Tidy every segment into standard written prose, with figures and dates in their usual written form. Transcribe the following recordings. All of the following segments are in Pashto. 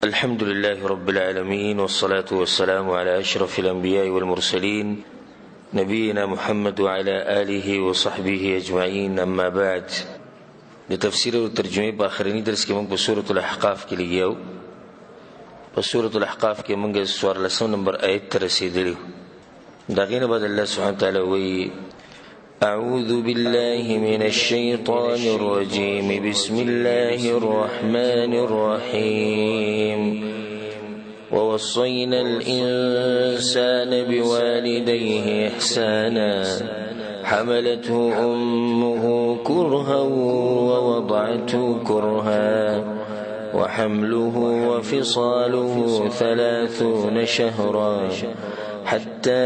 الحمد لله رب العالمين، والصلاة والسلام على أشرف الأنبياء والمرسلين نبينا محمد وعلى آله وصحبه أجمعين. أما بعد، لتفسير والترجمة بآخرين درس كمان بسورة الأحقاف كي ليو. بسورة الأحقاف كي منجز سوار لسون نمبر آيات ترسيدليو داغين بعد الله سبحانه وتعالى وي أعوذ بالله من الشيطان الرجيم. بسم الله الرحمن الرحيم. ووصينا الإنسان بوالديه إحسانا حملته أمه كرها ووضعته كرها وحمله وفصاله 30 شهرا حتى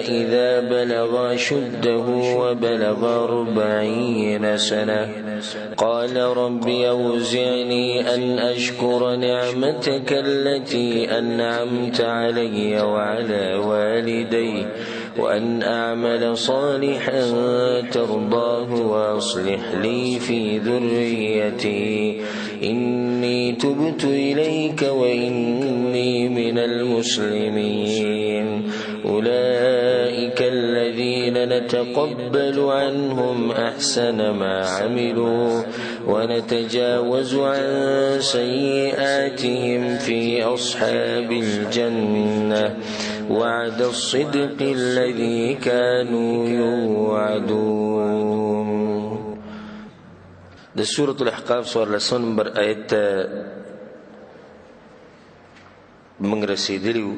إذا بلغ أشده وبلغ 40 سنة قال رب أوزعني أن أشكر نعمتك التي أنعمت علي وعلى والدي وأن أعمل صالحا ترضاه وأصلح لي في ذريتي إني تبت إليك وإني من المسلمين. أولئك الذين نتقبل عنهم أحسن ما عملوا ونتجاوز عن سيئاتهم في أصحاب الجنة وعد الصدق الذي كانوا يوعدون. ده سورة الأحقاف سوار لسون نمبر آيات من رسیدلیو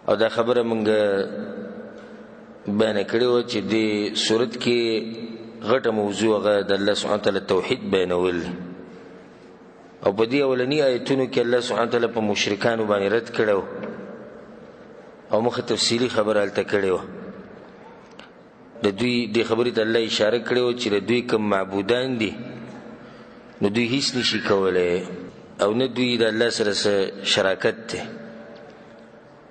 او دا خبره منګ بیان کړو چې د سورت کې غټه موضوع غا د الله سبحانه وتعالى توحید بیانول او په دې اولنی آیتونو کې الله سبحانه وتعالى په مشرکانو باندې رد کړو او مخه تفصیلی خبره الته کړو. د دوی د خبرې ته الله اشاره کړو چې د دوی کوم معبودان دي نو دوی هیڅ نشي کولای او نه دوی د الله سره شراکت ده.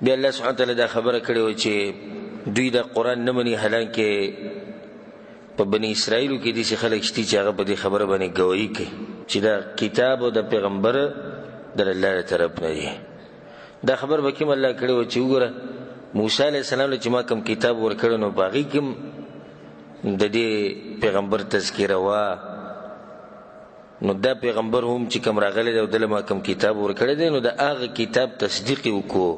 بیا الله سبحانه وتعالی دا خبره کړې چې دوی د قرآن نه مني، حالانکه په بني اسرائیلو کې داسې خلک شته چې هغه په دې خبره باندې ګواهي کوي چې دا کتاب او د پیغمبر د الله طرف نه دی. دا خبر به کوم الله کړی چې وګوره موسی علیه السلام چې ما کوم کتاب ورکړ نو باغی کوم د دې پیغمبر تذکره وا، نو دا پیغمبر هم چې کوم راغلی دی او دله ما کوم کتاب ورکړی دی نو د هغه کتاب تصدیق وکړو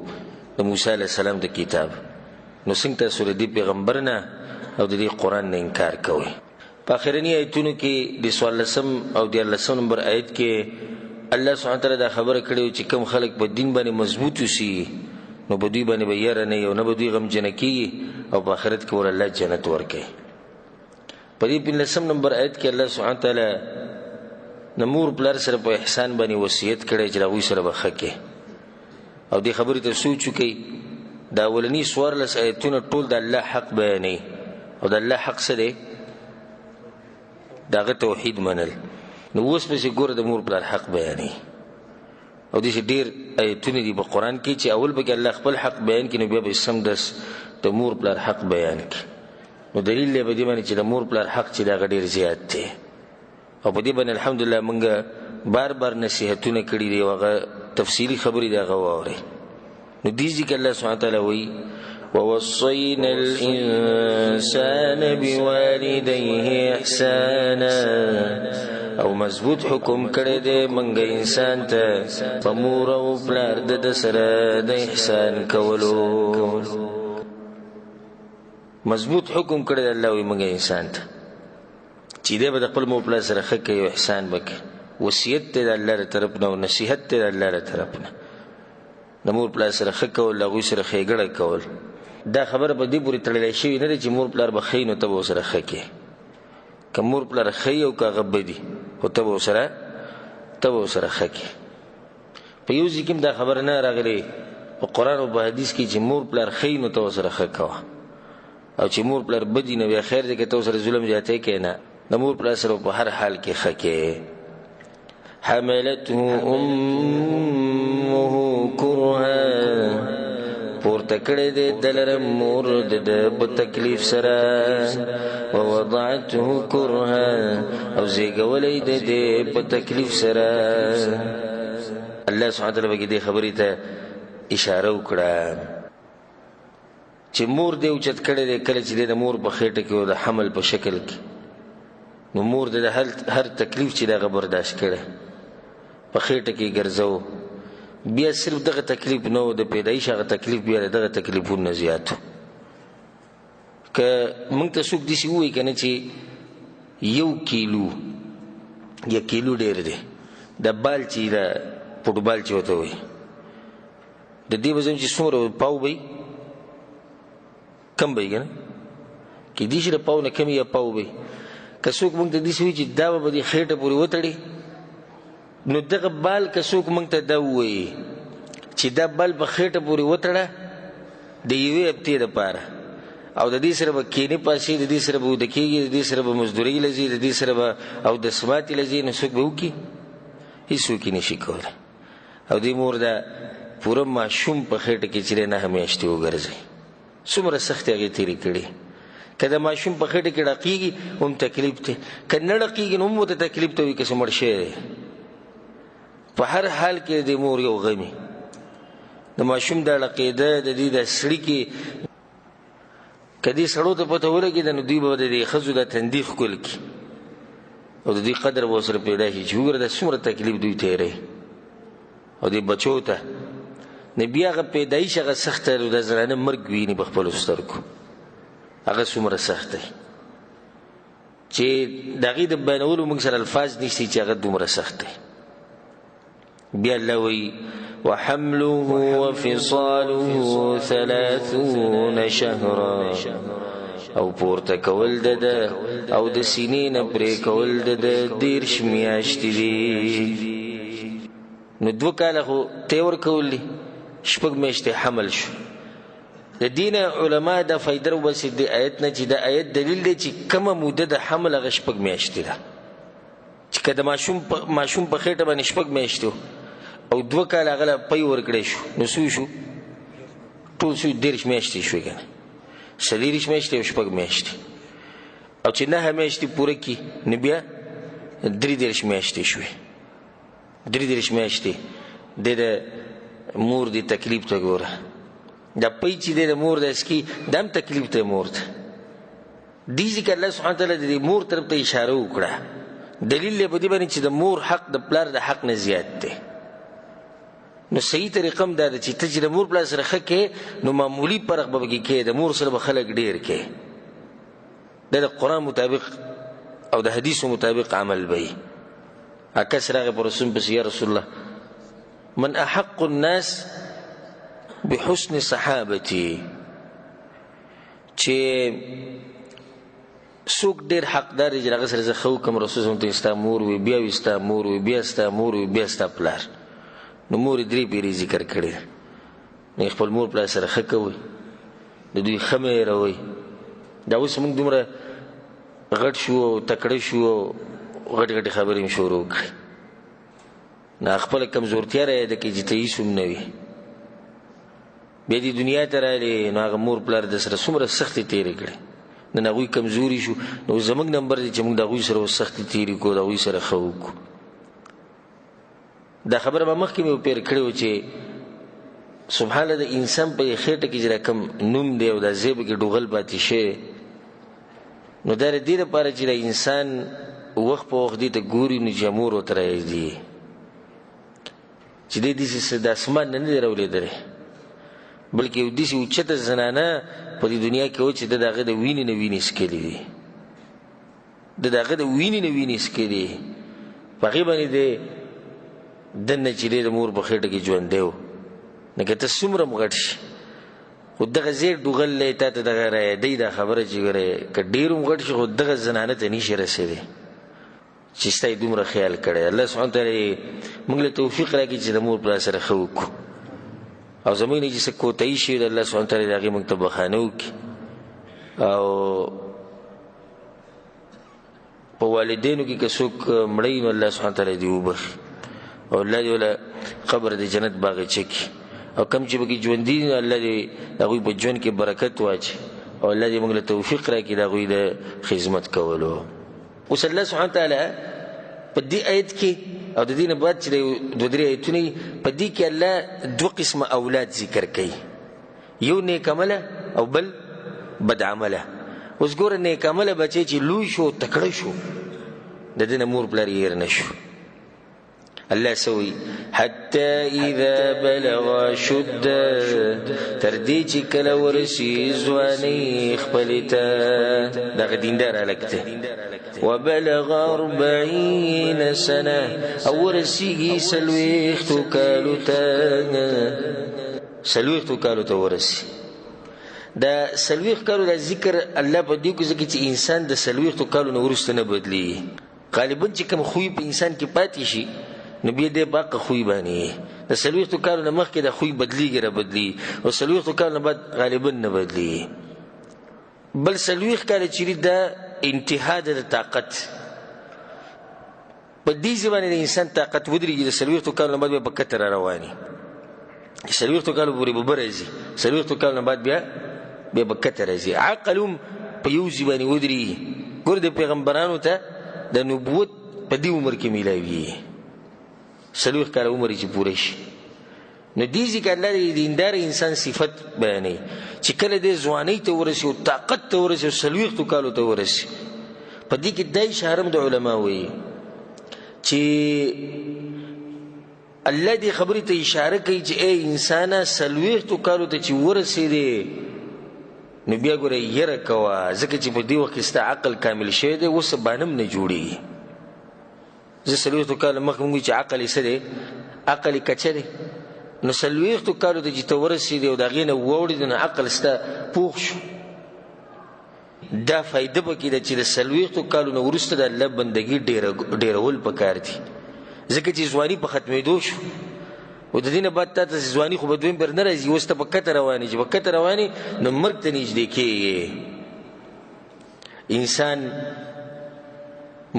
د موسی علیه السلام د کتاب. نو څنګه تاسو د دې پیغمبر نه او د دې قرآن نه انکار کوئ؟ په آخرني آیتونو کې د 14 او 14 نمبر آیت کې الله سبحانه وتعالی دا خبره کړې چې کوم خلک په دین باندې مضبوط وي نو په دوی باندې به یره نه یو نه به دوی غمجنه کېږي او په آخرت کې ور الله جنت ورکوي. په دې 15 نمبر آیت کې الله سبحانه وتعالی د مور پلار سره په احسان باندې وصیت کړی چې هغوی سره به ښه کې او دې خبرې ته سوچ وکړئ. دا اولني 14 آیتونه ټول د الله حق بیانوي او د الله حق څه دی؟ د هغه توحید منل. نو اوس پسې ګوره د مور پلار حق بیانوي او داسې ډېر آیتونه دي په قرآن کې چې اول پکې الله خپل حق بیان کړي نو بیا به سمدس د مور پلار حق بیان کړي. نو دلیل دی په دې باندې چې د مور پلار حق چې د هغه ډېر زیات دی او په دې باندې الحمدلله موږ بار بار نصیحتونه کړي دي او هغه تفصیلي خبرې د هغه واورئ. نو دې ځکه الله سبحانه وتعالی وایي ووصينا الإنسان بوالديه إحسانا او مضبوط حکم کړی دی موږ انسان ته په مور او پلار د سره د احسان کولو. مضبوط حکم کړی دی الله وایي موږ انسان ته چې دی به د خپل مور پلار سره ښه کوي او احسان به کوي. وصیت دی د الله له طرف نه او نصیحت دی د الله له طرف نه. د مور پلار سره ښه کول، هغوی سره ښېګړه کول. دا خبره په دې پورې تړلی شوې نه ده چې مور پلار به ښه نو ته به ورسره ښه کوې. که مور پلار ښه او که هغه بدي خو ته به ورسره ښه کوې. په یو ځای کې دا خبره نه راغلې په قرآن او په حدیث کې چې مور پلار ښه نو ته ورسره ښه کوه او چې مور پلار بدي نو بیا خیر دی که ته ورسره ظلم زیاتی کوې نه، د مور پلار سره په هر حال کې ښه کوې. حملته امه کرها پورته کړی دی دلره مور د په تکلیف سره ووضعته کرها او زیږولی دی په تکلیف سره الله سبحانه وتعالی به دې خبرې ته اشاره وکړه چې مور دې اوچت کړی دی کله چې د مور په خېټه کې او د حمل په شکل کې نو مور دې د هر تکلیف چې دغه برداشت کړی په خېټه کې ګرځو بیا صرف دغه تکلیف نه و د پیدایش هغه تکلیف بیا دغه تکلیفونه زیات که موږ ته څوک داسې ووایي که نه چې 1 کیلو یا کیلو ډېر دی د بال چې د فوټبال چې ورته وایي د دې به زم چې څومره پاو به کم به یې که نه کیدای شي د پاو نه کم یا پاو به که څوک موږ ته داسې وایي چې دا به دې خېټه پورې وتړي نو دغه بال که څوک موږ ته دا ووایي چې دا بال په خېټه پورې وتړه د یوې هفتې دپاره او د دې سره به کینې پاسې د دې سره به وده کېږي د دې سره به مزدورۍ لځي د دې سره به اودسماتې لځي نو څوک به وکړي هېڅوک یې نشي کولی او دې مور دا پوره ماشوم په خېټه کې چې دی 9 میاشتې وګرځوي څومره سختې هغې تېرې کړي که د ماشوم په خېټه کې ړقېږي هم تکلیف دی که نه ړقېږي نو هم ورته تکلیف ته وي که څه مړ شوی دی په هر حال کې د مور یو غمي د ماشوم دا ړقېده د دې دا سړي کې که دې سړو ته پته ولګېده نو دوی به د دې ښځو دا تندي ښکل کړي او د دې قدر به ورسره پیدا شي چې وګوره دا څومره تکلیف دوی تېروي او دې بچو ته نه بیا هغه پیدایش هغه سخته او د زنانه مرګ ویني په خپلو سترګو هغه څومره سخت دی چې د هغې د بیانولو موږ سره الفاظ نشته چې هغه دومره سخت دی بیا الله وایي وحمله وفصاله 30 شهرا او پورته کول ده او د سینې نه پرې کول ده 10 میاشتې دي نو 2 کاله خو تی ورکولی 6 میاشتې حمل شو د دینه علما دا فایده وباسي د آیت نه چې د آیت دلیل دی چې کومه موده د حمل هغه 6 میاشتې ده چې که د ماشوم په خېټه باندې 6 میاشتې او 2 کاله هغه له پی ورکړی شو نو څو شو ټول شو 10 میاشتې شوې که نه 30 میاشتې او 6 میاشتې او چې 9 میاشتې پوره کړي نو بیا 30 میاشتې شوې 30 میاشتې د مور دی تکلیف ته ګوره دا پی چې د مور د اسکي دا هم تکلیف ته مور ته دې ځکه الله سبحانه تعالی د مور طرف ته اشاره وکړه دلیل یې په دې باندې چې د مور حق د پلار د حق نه زیات دی نو صحیح طریقه هم دا ده چې ته چې د مور پلار سره ښه کې نو معمولي فرق به پکې کې د مور سره به خلک ډېر کې دا د قرآن مطابق او د حدیثو مطابق عمل به وي کس راغی په رسول پسې یا رسول الله من احق الناس بحسن صحابتي چې څوک ډېر حقدار دی چې هغه سره زه ښه وکړم رسول صلی الله ستا مور وي بیا وي ستا مور وي بیا ستا مور وي بیا ستا پلار نو مور یې 3 پیرې ذکر کړی نو خپل مور پلار سره ښه کوئ د دوی ښه مه هېروئ دا اوس موږ دومره غټ شو او تکړه شو او غټې غټې خبرې مې شروع کړې نو خپله کمزورتیا را یاده کړي چې ته هېڅ هم نه وي بیا دې دنیا ته راغلې نو هغه مور پلار د سره څومره سختې تېرې کړې نن هغوی کمزوري شو نو زموږ نمبر دی چې موږ د هغوی سره اوس سختې تېرې کړو د هغوی سره ښه وکړو دا خبره به مخکې مې وپېر کړې وه چې سبحان الله د انسان په خېټه کې چې دا کوم نوم دی او دا ځای پکې ډوغل پاتې شوی نو دا د دې لپاره چې د انسان وخت په وخت دې ته ګوري نو چې مور ورته راځي چې دی داسې د اسمان نه دی راولېدلی بلکې یو داسې اوچته زنانه په دې دنیا کې و چې د هغه د وینې نه وینې څکلي دي د هغه د وینې نه وینې څکلي په هغې باندې دی دننه چې دی د مور په خېټه کې ژوندی و نو که ته څومره م غټ شي خو دغه ځای ډوغلی تا ته دغه رایادی دا خبره چې ګورې که ډېر هم غټ شي خو دغه زنانه ته نشي رسېدی چې ستا یې دومره خیال کړی الله سبحانه تعالی موږ له توفیق راکړي چې د مور پلار سره ښه وکړو او زموږ نه چې څه کوتاهي شوي د الله سبحانه تعالی د هغې موږ ته بخښنه وکړي او په والدینو کې که څوک مړی نو الله سبحانه تعالی دې وبخي او الله دې وله قبر د جنت باغچه کړي او کم چې پکې ژوندي دي نو الله دې د هغوی په ژوند کې برکت واچي او الله دې موږ له توفیق راکړي د هغوی د خدمت کولو اوس الله سبحانه تعالی په دې آیت کې او د دې نه بعد چې دوه درې آیتونه په دې کې الله دوه قسمه اولاد ذکر کوي، یو نیک عمله او بل بد عمله. اوس ګوره نیک عمله بچی چې لوی شو تکړه شو د دې نه مور پلار یې هېر نه شو. الله سوي حتى اذا بلغ شد تر دې چې کله ورسي ځواني خپل ته دغه دیندار هلک ته وبلغ 40 سنه او ورسیږي 40 کالو ته 40 کالو ته ورسي. دا 40 کالو د ذکر الله په دې کې ځکه چې انسان د 40 کالو نه وروسته نه بدلي. غالبا چې کوم خوی په انسان کې پاتې شي نو بیا دې باقي خوی باندې د 40 کالو نه مخکې د خوی بدلیږي را بدلی او 40 کالو نه بعد غالبا نه بدلی. بل 40 کال چې دا انتها د طاقت په دې ځواني د انسان طاقت ودرېږي د 40 کالو نه بعد به کتر رواني 40 کالو پورې به برځي 40 کالو نه بعد بیا به کتر راځي. عقل په یو ځواني ودرېږي. ګور د پیغمبرانو ته د نبوت په دې عمر کې ملایوي 40 کال عمر چې پوره شي. نو دې ځکه الله د دیندار انسان صفت بیانوي چې کله دې ځوانۍ ته ورسي او طاقت ته ورسي او 40 کالو ته ورسي. په دې کې دا اشاره د علما وایي چې الله دې خبرې ته اشاره کوي چې ای انسانه 40 کالو ته چې ورسېدې نو بیا ګوره یره کوه ځکه چې په دې وخت کې ستا عقل کامل شوی دی اوس بانم نه جوړېږي. زه 40 کاله مخکې مونږ چې عقل یې څه دی عقل یې کچه دی نو 40 کالو ته چې ته ورسېدې او د هغې نه واوړېدې نو عقل ستا پوخ شو. دا فایده پکې ده چې د 40 کالو نه وروسته د الله بندګي ډېرول پکار دي ځکه چې ځواني په ختمېدو شو او د دې نه بعد تا ته ځواني خو به دویم پر نه راځي اوس ته په کته روانې چې په کته روانې نو مرګ ته نږدې کېږي. انسان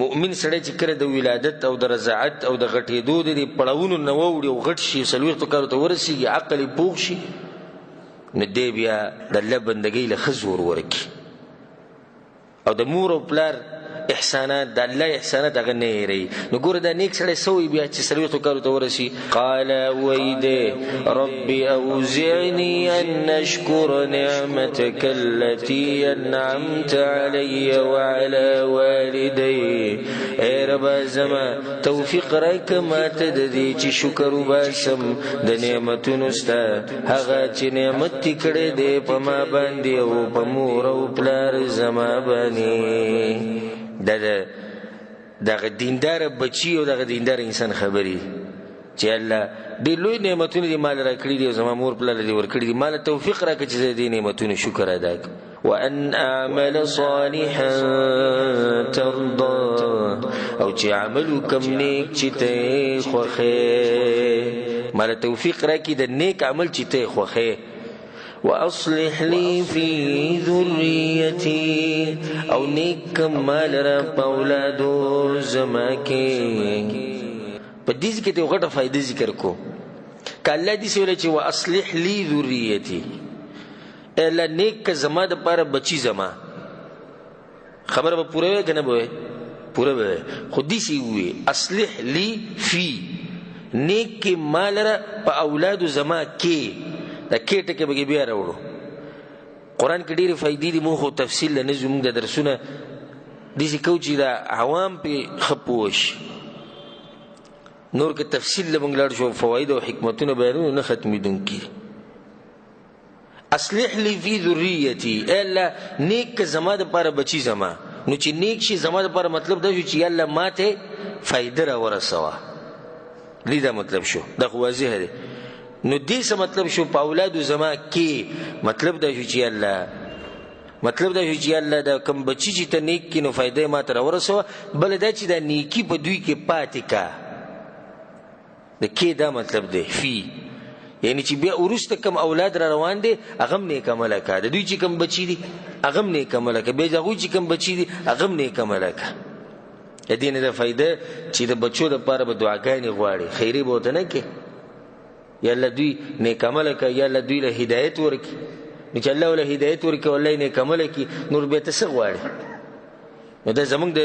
مؤمن سړی چې کله د ولادت او د رضاعت او د غټېدو د پړاوونو نه واوړي او غټ شي 40 کالو ته ورسېږي عقل یې پوخ شي نو دی بیا د الله بندګۍ له ښه زور ورکړي او د مور او پلار احسانات د الله احسانات هغه نه هېروي. نو ګوره دا نیک سړی څه وایي بیا چې 40 کالو ته ورسي قال ویده رب اوزعني ان اشکر نعمتك التي انعمت علي وعلى والدي. ای ربا زما توفیق راکړه ماته د دې چې شکر وباسم د نعمتونو ستا هغه چې نعمت دې کړی دی په ما باندې او په مور او پلار زما باندې. دغه دیندار بچی او دغه دیندار انسان خبري چې الله دې لوی نعمتونه دې مال را کړي دي او زما مور پلار دې ور کړي دي مال توفیق راکړه چې دې نعمتونو شکر ادا کړم. وان اعمل صالحا ترضى او چې عمل کوم نیک چې ته خوښې مال توفیق راکړي د نیک عمل چې ته خوښې. واصلح لي في ذريتي او نیک مال را پاولادو زما کې. په دې کې ته غټه فائدې ذکر کو کله دې سوال چې واصلح لي ذريتي الا نیک زما د پاره بچی زما خبر به پوره وي کنه به پوره وي خودي سي وي اصلح لي في نیک مال را پاولادو زما کې دا کېټه کې به بیا راوړو. قرآن کې ډېرې فایدې دي مونږ خو تفصیل نه زموږ د درسونه داسې کوو چې دا عوام پرې ښه پوه شي. نور که تفصیل له مونږ لاړ شو فواید او حکمتونه بیانونو نه ختمېدونکي. اصلح لي فی ذریتي الا نیک زما دپاره بچي زما نو چې نیک شي زما دپاره مطلب دا شو چې یالله ماته فایده را ورسوه. دې دا مطلب شو دا خو واضح دی. نو دې څه مطلب شو په اولادو زما کې مطلب دا شو چې الله دا کوم بچی چې ته نیک کې نو فایده ما ته راورسوه. بل دا چې دا نیکی په دوی کې پاتې کا د کې دا مطلب دی فی یعنی چې بیا وروسته کم اولاد را روان دي هغه هم نیک عمله کا د دوی چې کم بچی دي هغه هم نیک عمله کا بیا د هغوی چې کم بچی دي هغه هم نیک عمله کا. د دې نه دا فایده چې د بچو دپاره به دعاګانې غواړي خیري به ورته نه کې یا الله دوی نیک عمله کا یا الله دوی له هدایت ورکړي نو چې الله له هدایت ورکړي والله نیک عمله کړي نور بیا ته څه غواړي. نو دا زموږ د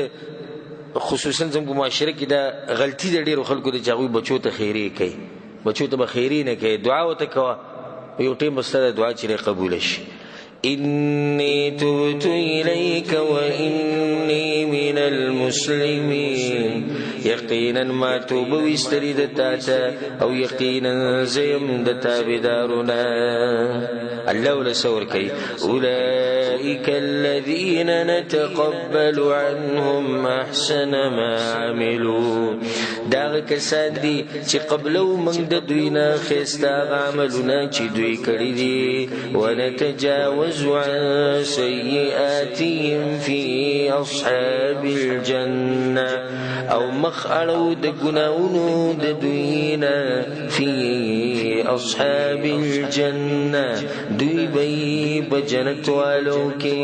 خصوصا زموږ معاشره کې دا غلطي د ډېرو خلکو د چې هغوی بچو ته خیرې کوي، بچو ته به خیرې نه کوي، دعا ورته کوه، یو ټیم به ستا د دعا چې قبوله شي. إني تبت إليك وإني من المسلمين، یقینا ما توبه ویستلی د تاته او یقینا زیم د تابعدارونه. الله ولا سور کوي أولئك الذين نتقبل عنهم أحسن ما عملوا، داغه کسان دي چې قبلو موږ د دوی نه ښایسته عملونه چې دوی کړي دي، ونتجاوز عن سيئاتهم في أصحاب الجنة، او مخ اړو د ګناونو د دوینا في أصحاب الجنة، دوی بی بجنت والو کې.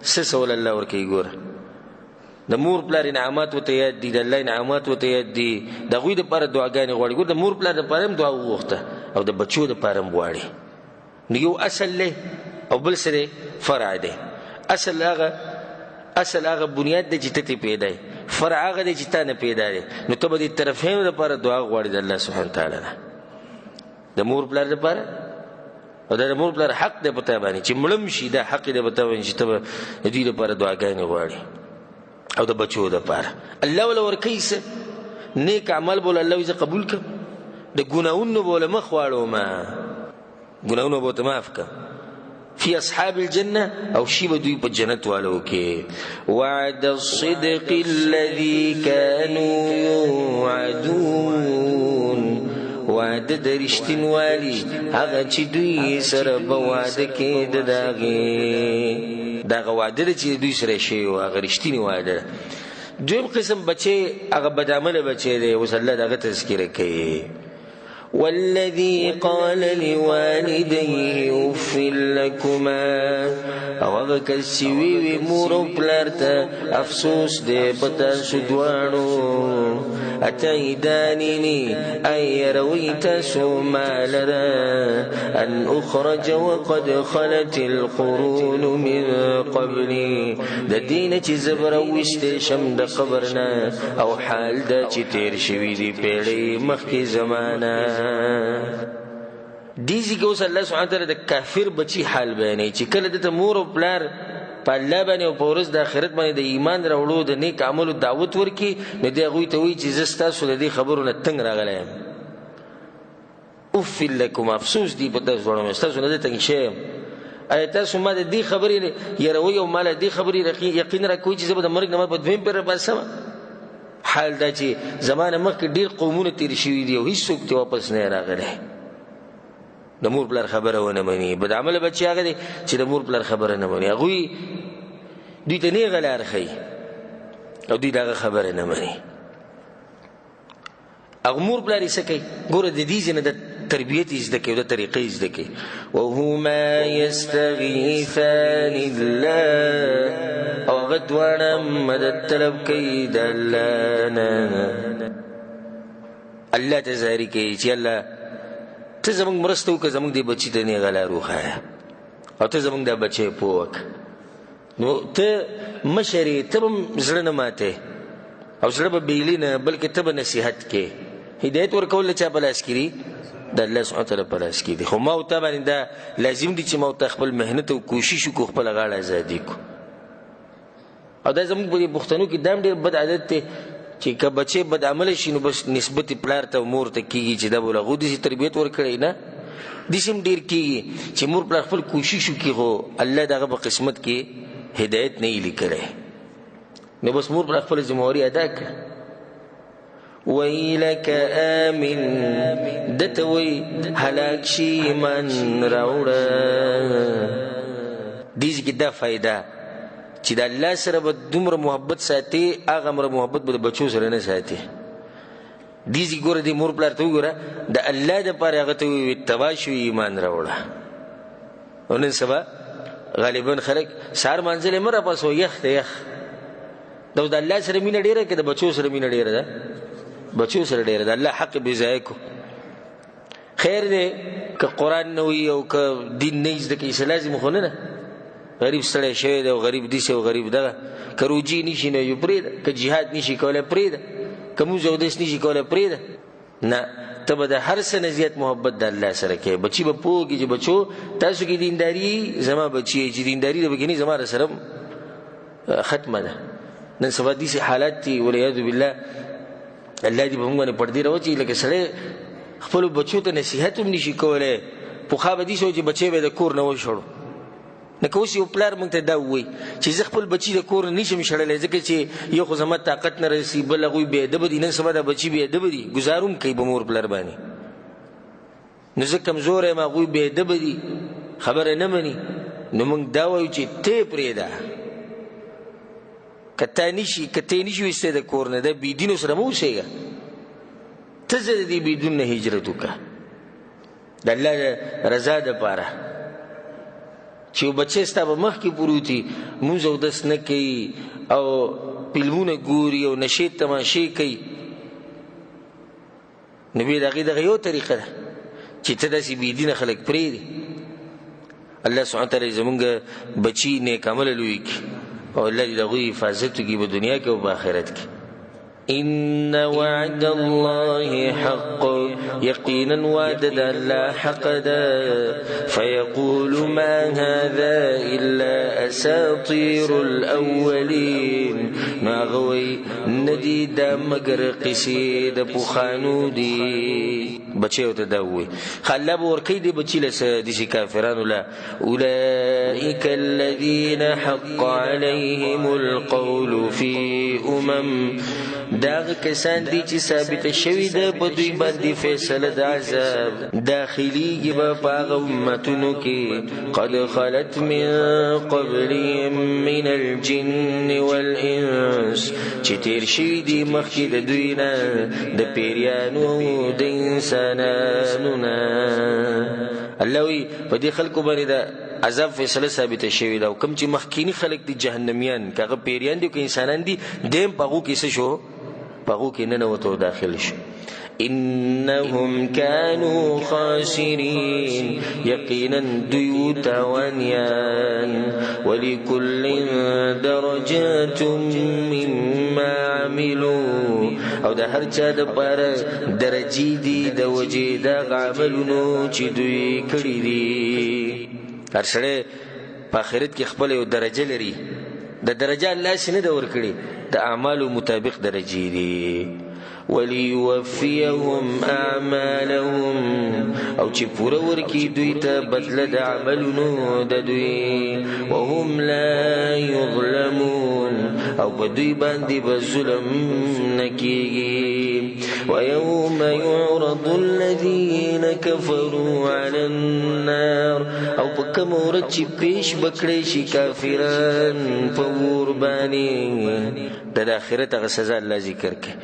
سسول الله ورکی ګور د مور پلار انعامات وته یاد دي، د الله انعامات وته یاد دي، د غوی د پر دعاګانې غواړي. ګور د مور پلار د پرم دعا وغوښته او د بچو د پرم غواړي. نو یو اصل له او بل سره فرع دی. اصل هغه بنیاد دی چې ته پیدا یې، فرع هغه دی چې تا نه پیدا دی. نو ته به د طرفینو لپاره دعا غواړي د الله سبحانه تعالی نه، د مور پلار لپاره، او د مور پلار حق دی په تا باندې چې مړم شي، دا حق دی په تا باندې چې ته به د دوی لپاره دعاګانې غواړي او د بچو لپاره. الله ولا ورکوي څه نیک عمل بوله الله ویزه قبول کړه، د ګناهونو بوله مخ واړو، ما ګناهونو به ته معاف کړه. في أصحاب الجنة أو شي بدوي بالجنة والوكي. وعد الصدق الذي كانوا يوعدون، وعد درشتن والي هغه چې دوی سره په وعده کې دغه وعده چې دوی سره شي او هغه رښتینی وعده. دویم قسم بچي هغه بدعمله بچي دی، اوس الله دغه تذکره کوي. والذي قال لوالديه اف لكما، او هغه کس چې وی مور او پلار ته افسوس دی په تاسو دواړو، اتعدانني ان يروي تاسو ما لرا ان اخرج وقد خلت القرون من قبلي، د دینه چې زبر وشته شم د قبرنا او حال د چې تیر شوی دی پیړۍ مخکې زمانہ. دیزی که اوس الله سبحانه تعالی د کافر بچی حال بیانوي چې کله دته مور او پلار په الله باندې او په ورځ د آخرت باندې د ایمان راوړو د نیک عملو دعوت ورکي، نو دی هغوی ته وایي چې زه ستاسو د دې خبرو نه تنګ راغلی یم. اف لکم، افسوس دی په تاسو دواړو، ستاسو نه زه تنګ شوی یم. ایا تاسو ما د دې خبرې یروئ او ما له دې خبرې یقین راکوئ چې زه به د مرګ نه ما په دویم پیر راباسم؟ حال دا چې زمانه مخکې ډېر قومونه تیر شوي دي او هېڅوک ترې واپس نه راغلی، د مور پلار خبره ونه مني. بدعمله بچي هغه دی چې د مور پلار خبره نه مني، هغوی دوی ته نیغه لار ښیي او دوی د هغه خبره نه مني. هغه مور پلار یې څه کوي؟ ګوره د دې ځای نه د تربیت یې زده کوي او د طریقې یې زده کوي. وهما یستغیثان الله، او هغه دواړه مدد طلب کوي د الله نه، الله ته زاري کوي چې الله ته زمونږ مرسته وکړه، زمونږ دې بچي ته نیغه لار وښایه او ته زمونږ دا بچی پوه وکړه. نو ته مشر یې، ته به زړه نه ماتې او زړه به بیلي نه، بلکې ته به نصیحت کې. هدایت ورکول د چا په لاس کې دي؟ د الله سبحانه تعالی په لاس کې دي. خو ما او ته باندې دا لازم دي چې ما او ته خپل محنت او کوشش وکړو، خپله غاړه ازادي کړو. او دا زموږ په پښتنو کې دا هم ډېر بد عادت دی چې که بچی بد عمله شي نو بس نسبت یې پلار ته او مور ته کېږي چې دا به هغو داسې تربیت ورکړی نه. داسې هم ډېر کېږي چې مور پلار خپل کوشش وکړي خو الله د هغه په قسمت کې هدایت نه یې لیکلی، نو بس مور پلار خپله ذمهواري ادا کړه. ویلک آمن، دته وی هلاک شي ایمان راوړه. دې کې دا فایده چې د الله سره به دومره محبت ساتي، هغه مره محبت به د بچو سره نه ساتي. دې ګوره دې مور پلار ته وګوره، د الله دپاره هغه ته ووایي تباه شوي ایمان راوړه. او نن سبا غالبا خلک سهار مانځلی مه راپاسوه، یخ ته یخ. دا د الله سره مینه ډېره که د بچو سره مینه ډېره ده؟ بچو سره ډېره ده. الله حق بې ضایع کو. خیر دی که قرآن نه وي او که دین نه یې زده کوي، څه لازم خو نه ده. غریب ستړی شوی دی او غریب داسې او غریب دغه، که روجي نشي نو یو پرېږده، که جهاد نشي کولی پرېږده، که مونځ اودس نشي کولی پرېږده. نه، ته به د هر څه نه زیات محبت د الله سره کوې. بچي به پوه کړي چې بچو تاسو کې دینداري زما بچي چې دینداري د بګني زما سره ختمه ده. نن سبا داسې حالات دي والعیاذ بالله، الله دې په موږ باندې پردې راوچي لکه سړی خپلو بچو ته نصیحت هم نشي کولی. پخوا به داسې و چې بچی به یې د کور نه وشړو، لکه اوس یو پلار موږ ته دا ووایي چې زه خپل بچي د کور نه نشم شړلی ځکه چې یو خو زما طاقت نه رسي، بل هغوی بې ادبه دي. نن سبا دا بچي بې ادبه دي، ګزار هم کوي په مور پلار باندې. نو زه کمزوری یم، هغوی بې ادبه دي، خبره نه مني. نو موږ دا وایو چې ته یې پرېږده، که ته یې نشي ویستی د کور نه، د بېدینو سره مه اوسېږه. ته زه د دې بېدون نه هجرت وکړه د الله د رضا دپاره. چې یو بچی ستا به مخکې پروت وي، مونځ اودس نه کوي او فلمونه ګوري او نشې تماشې کوي، نو بیا د هغې دغه یو طریقه ده چې ته داسې بېدینه خلک پرېږدي. الله سبحانه تعالی زمونږ بچي نیک عمله لوی کړي او الله دې د هغوی حفاظت وکړي په دنیا کې او په آخرت کې. إن وعد الله حق، يقينا وعد الله حق ده. فيقول ما هذا إلا أساطير الأولين، ما غوي ندي دا مگر قصې د پخوانو دي. بچي ورته دا ووایي الله به ورکوي دې بچي له داسې کافرانو له أولئك الذين حق عليهم القول في داغ کسان دی چې ثابت شوی ده په دوی باندې فیصله د عذاب، داخلیږي به په هغه امتونو کې قد خلت من قبلهم من الجن والانس، چې تیر شوي دي مخکې د دوی نه د پیریانو د انسانانو نه. الله وی په دې خلکو باندې د عذاب فیصله ثابته شوې ده، او کوم چې مخکینی خلک دي جهنمیان، که هغه پیریان دي که انسانان دي، دیم په هغو کې څه شو؟ په هغو کې ننوتو او داخل شو. إنهم كانوا خاسرين، يقينا دوی تاوانیان. ولكل درجات مما عملوا، او د هر چا دپاره درجې دي د وجې د عملونو چې دوی کړي دي. هر سړی په آخرت کې خپله یو درجه لري، د درجه الله سې نه ده ورکړې، د اعمالو مطابق درجې دي. وليوفيهم أعمالهم، او چې پوره ورکي دوی ته بدله د عملونو د دوی. وهم لا يظلمون، او په دوی باندې به ظلم نه کېږي. ويوم يعرض الذين كفروا على النار، او په کومه ورځ چې پیش بکړی شي کافران په اور باندې، د آخرت هغه سزا الله ذکر کوي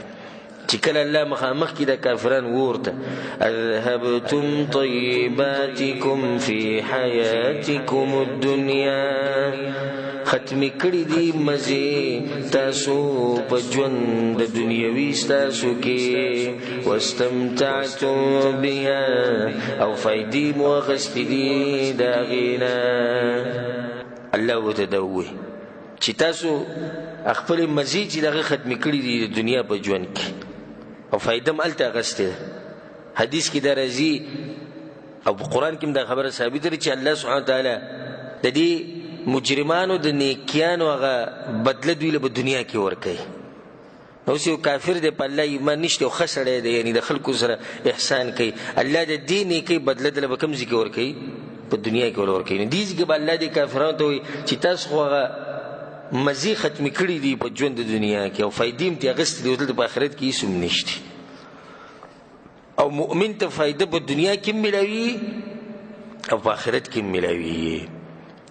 چې کله الله مخامخ کې د کافران ورته اذهبتم طیباتکم فی حیاتکم الدنیا، ختمی کړي دي مزې تاسو په ژوند د دنیوي ستاسو کې، واستمتعتم بها، او فایدې مو اخیستې دي د هغې نه. الله ورته دا ووایي چې تاسو خپلې مزې چې د هغه ختمې کړي دي د دنیا په ژوند کې، او فایده هم هلته اخیستې ده. حدیث کې دا راځي او په قرآن کې هم دا خبره ثابته ده چې الله سبحانه تعالی د دې مجرمانو د نیکیانو هغه بدله دوی له په دنیا کې ورکوي. اوس یو کافر دی په الله ایمان نشته او ښه سړی دی، یعنې د خلکو سره احسان کوي، الله د دې نیکۍ بدله دله به کوم ځای کې ورکوي؟ په دنیا کې ورکوي. نو دې ځای کې به الله دې کافرانو ته وایي چې تاسو خو هغه مزې ختمې کړي دي په ژوند د دنیا کې، او فایدې هم ترې اخیستې دي، او دلته په آخرت کې هېڅ هم نشته. او مؤمن ته فایده په دنیا کې هم ملاوي او په آخرت کې هم ملاوي.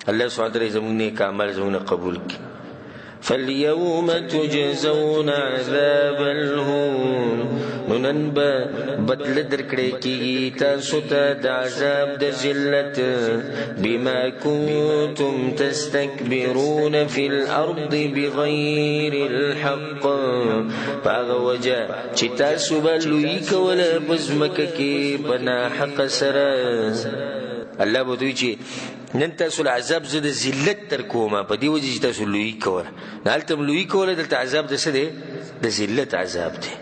الله سبحانه وتعالی زموږ نیک اعمال زموږ قبول کړي. فاليوم تجزون عذاب الهون، نو نن به بدله درکړی کېږي تاسو ته د عذاب د ذلت، بما کنتم تستکبرون فی الارض بغیر الحق، په هغه وجه چې تاسو به لویي کوله په ځمکه کې په ناحقه سره. الله به دوی چې نن تاسو العذاب زه د ذلت تر کومه په دې وجه چې تاسو لوی کوله نه هلته هم لوی کوله دلته عذاب د څه دی د ذلت عذاب دی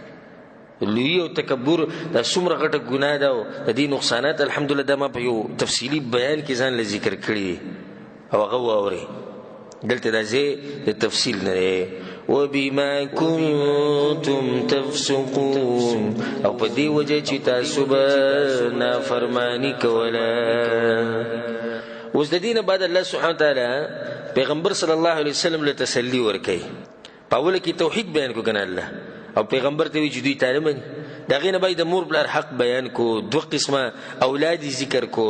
لوی او تکبر دا څومره غټه ګناه ده او د دې نقصانات الحمدلله دا ما په یو تفصیلي بیان کې ځان له ذکر کړي او هغه واورئ دلته دا ځای د تفصیل نه دی وبما كنتم تفسقون او په دې وجه چې تاسو به نافرمانی کوله. اوس د دینه بعد الله سبحانه وتعالی پیغمبر صلی الله علیه وسلم له تسلی ورکړي په اوله کې توحید بیان کو کنه الله او پیغمبر ته وی چې دوی تعالی مني دا غینه باید د مور بل حق بیان کو دو قسمه اولاد ذکر کو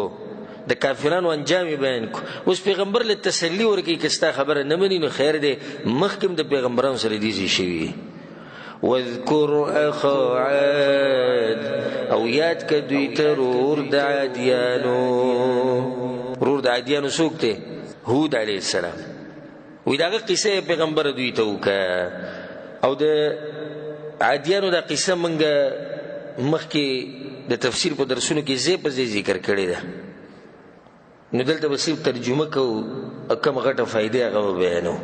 د کافرانو انجام بیان کو. اوس پیغمبر له تسلی ورکړي کستا خبره نه مني نو خیر دی مخکم د پیغمبرانو سره دي شي واذكر اخا عاد او یاد ک دوی ته ورور د عادیانو ورور د عادیانو څوک ته هود علیه السلام وی داغه قصه پیغمبر دوی ته وکړه او د عادیانو دا قصه منګه مخکې د تفسیر په درسونو کې زی په زی ذکر کړی ده نو دلته به صرف ترجمه کوو کم غټه فائدې هغه بیانو.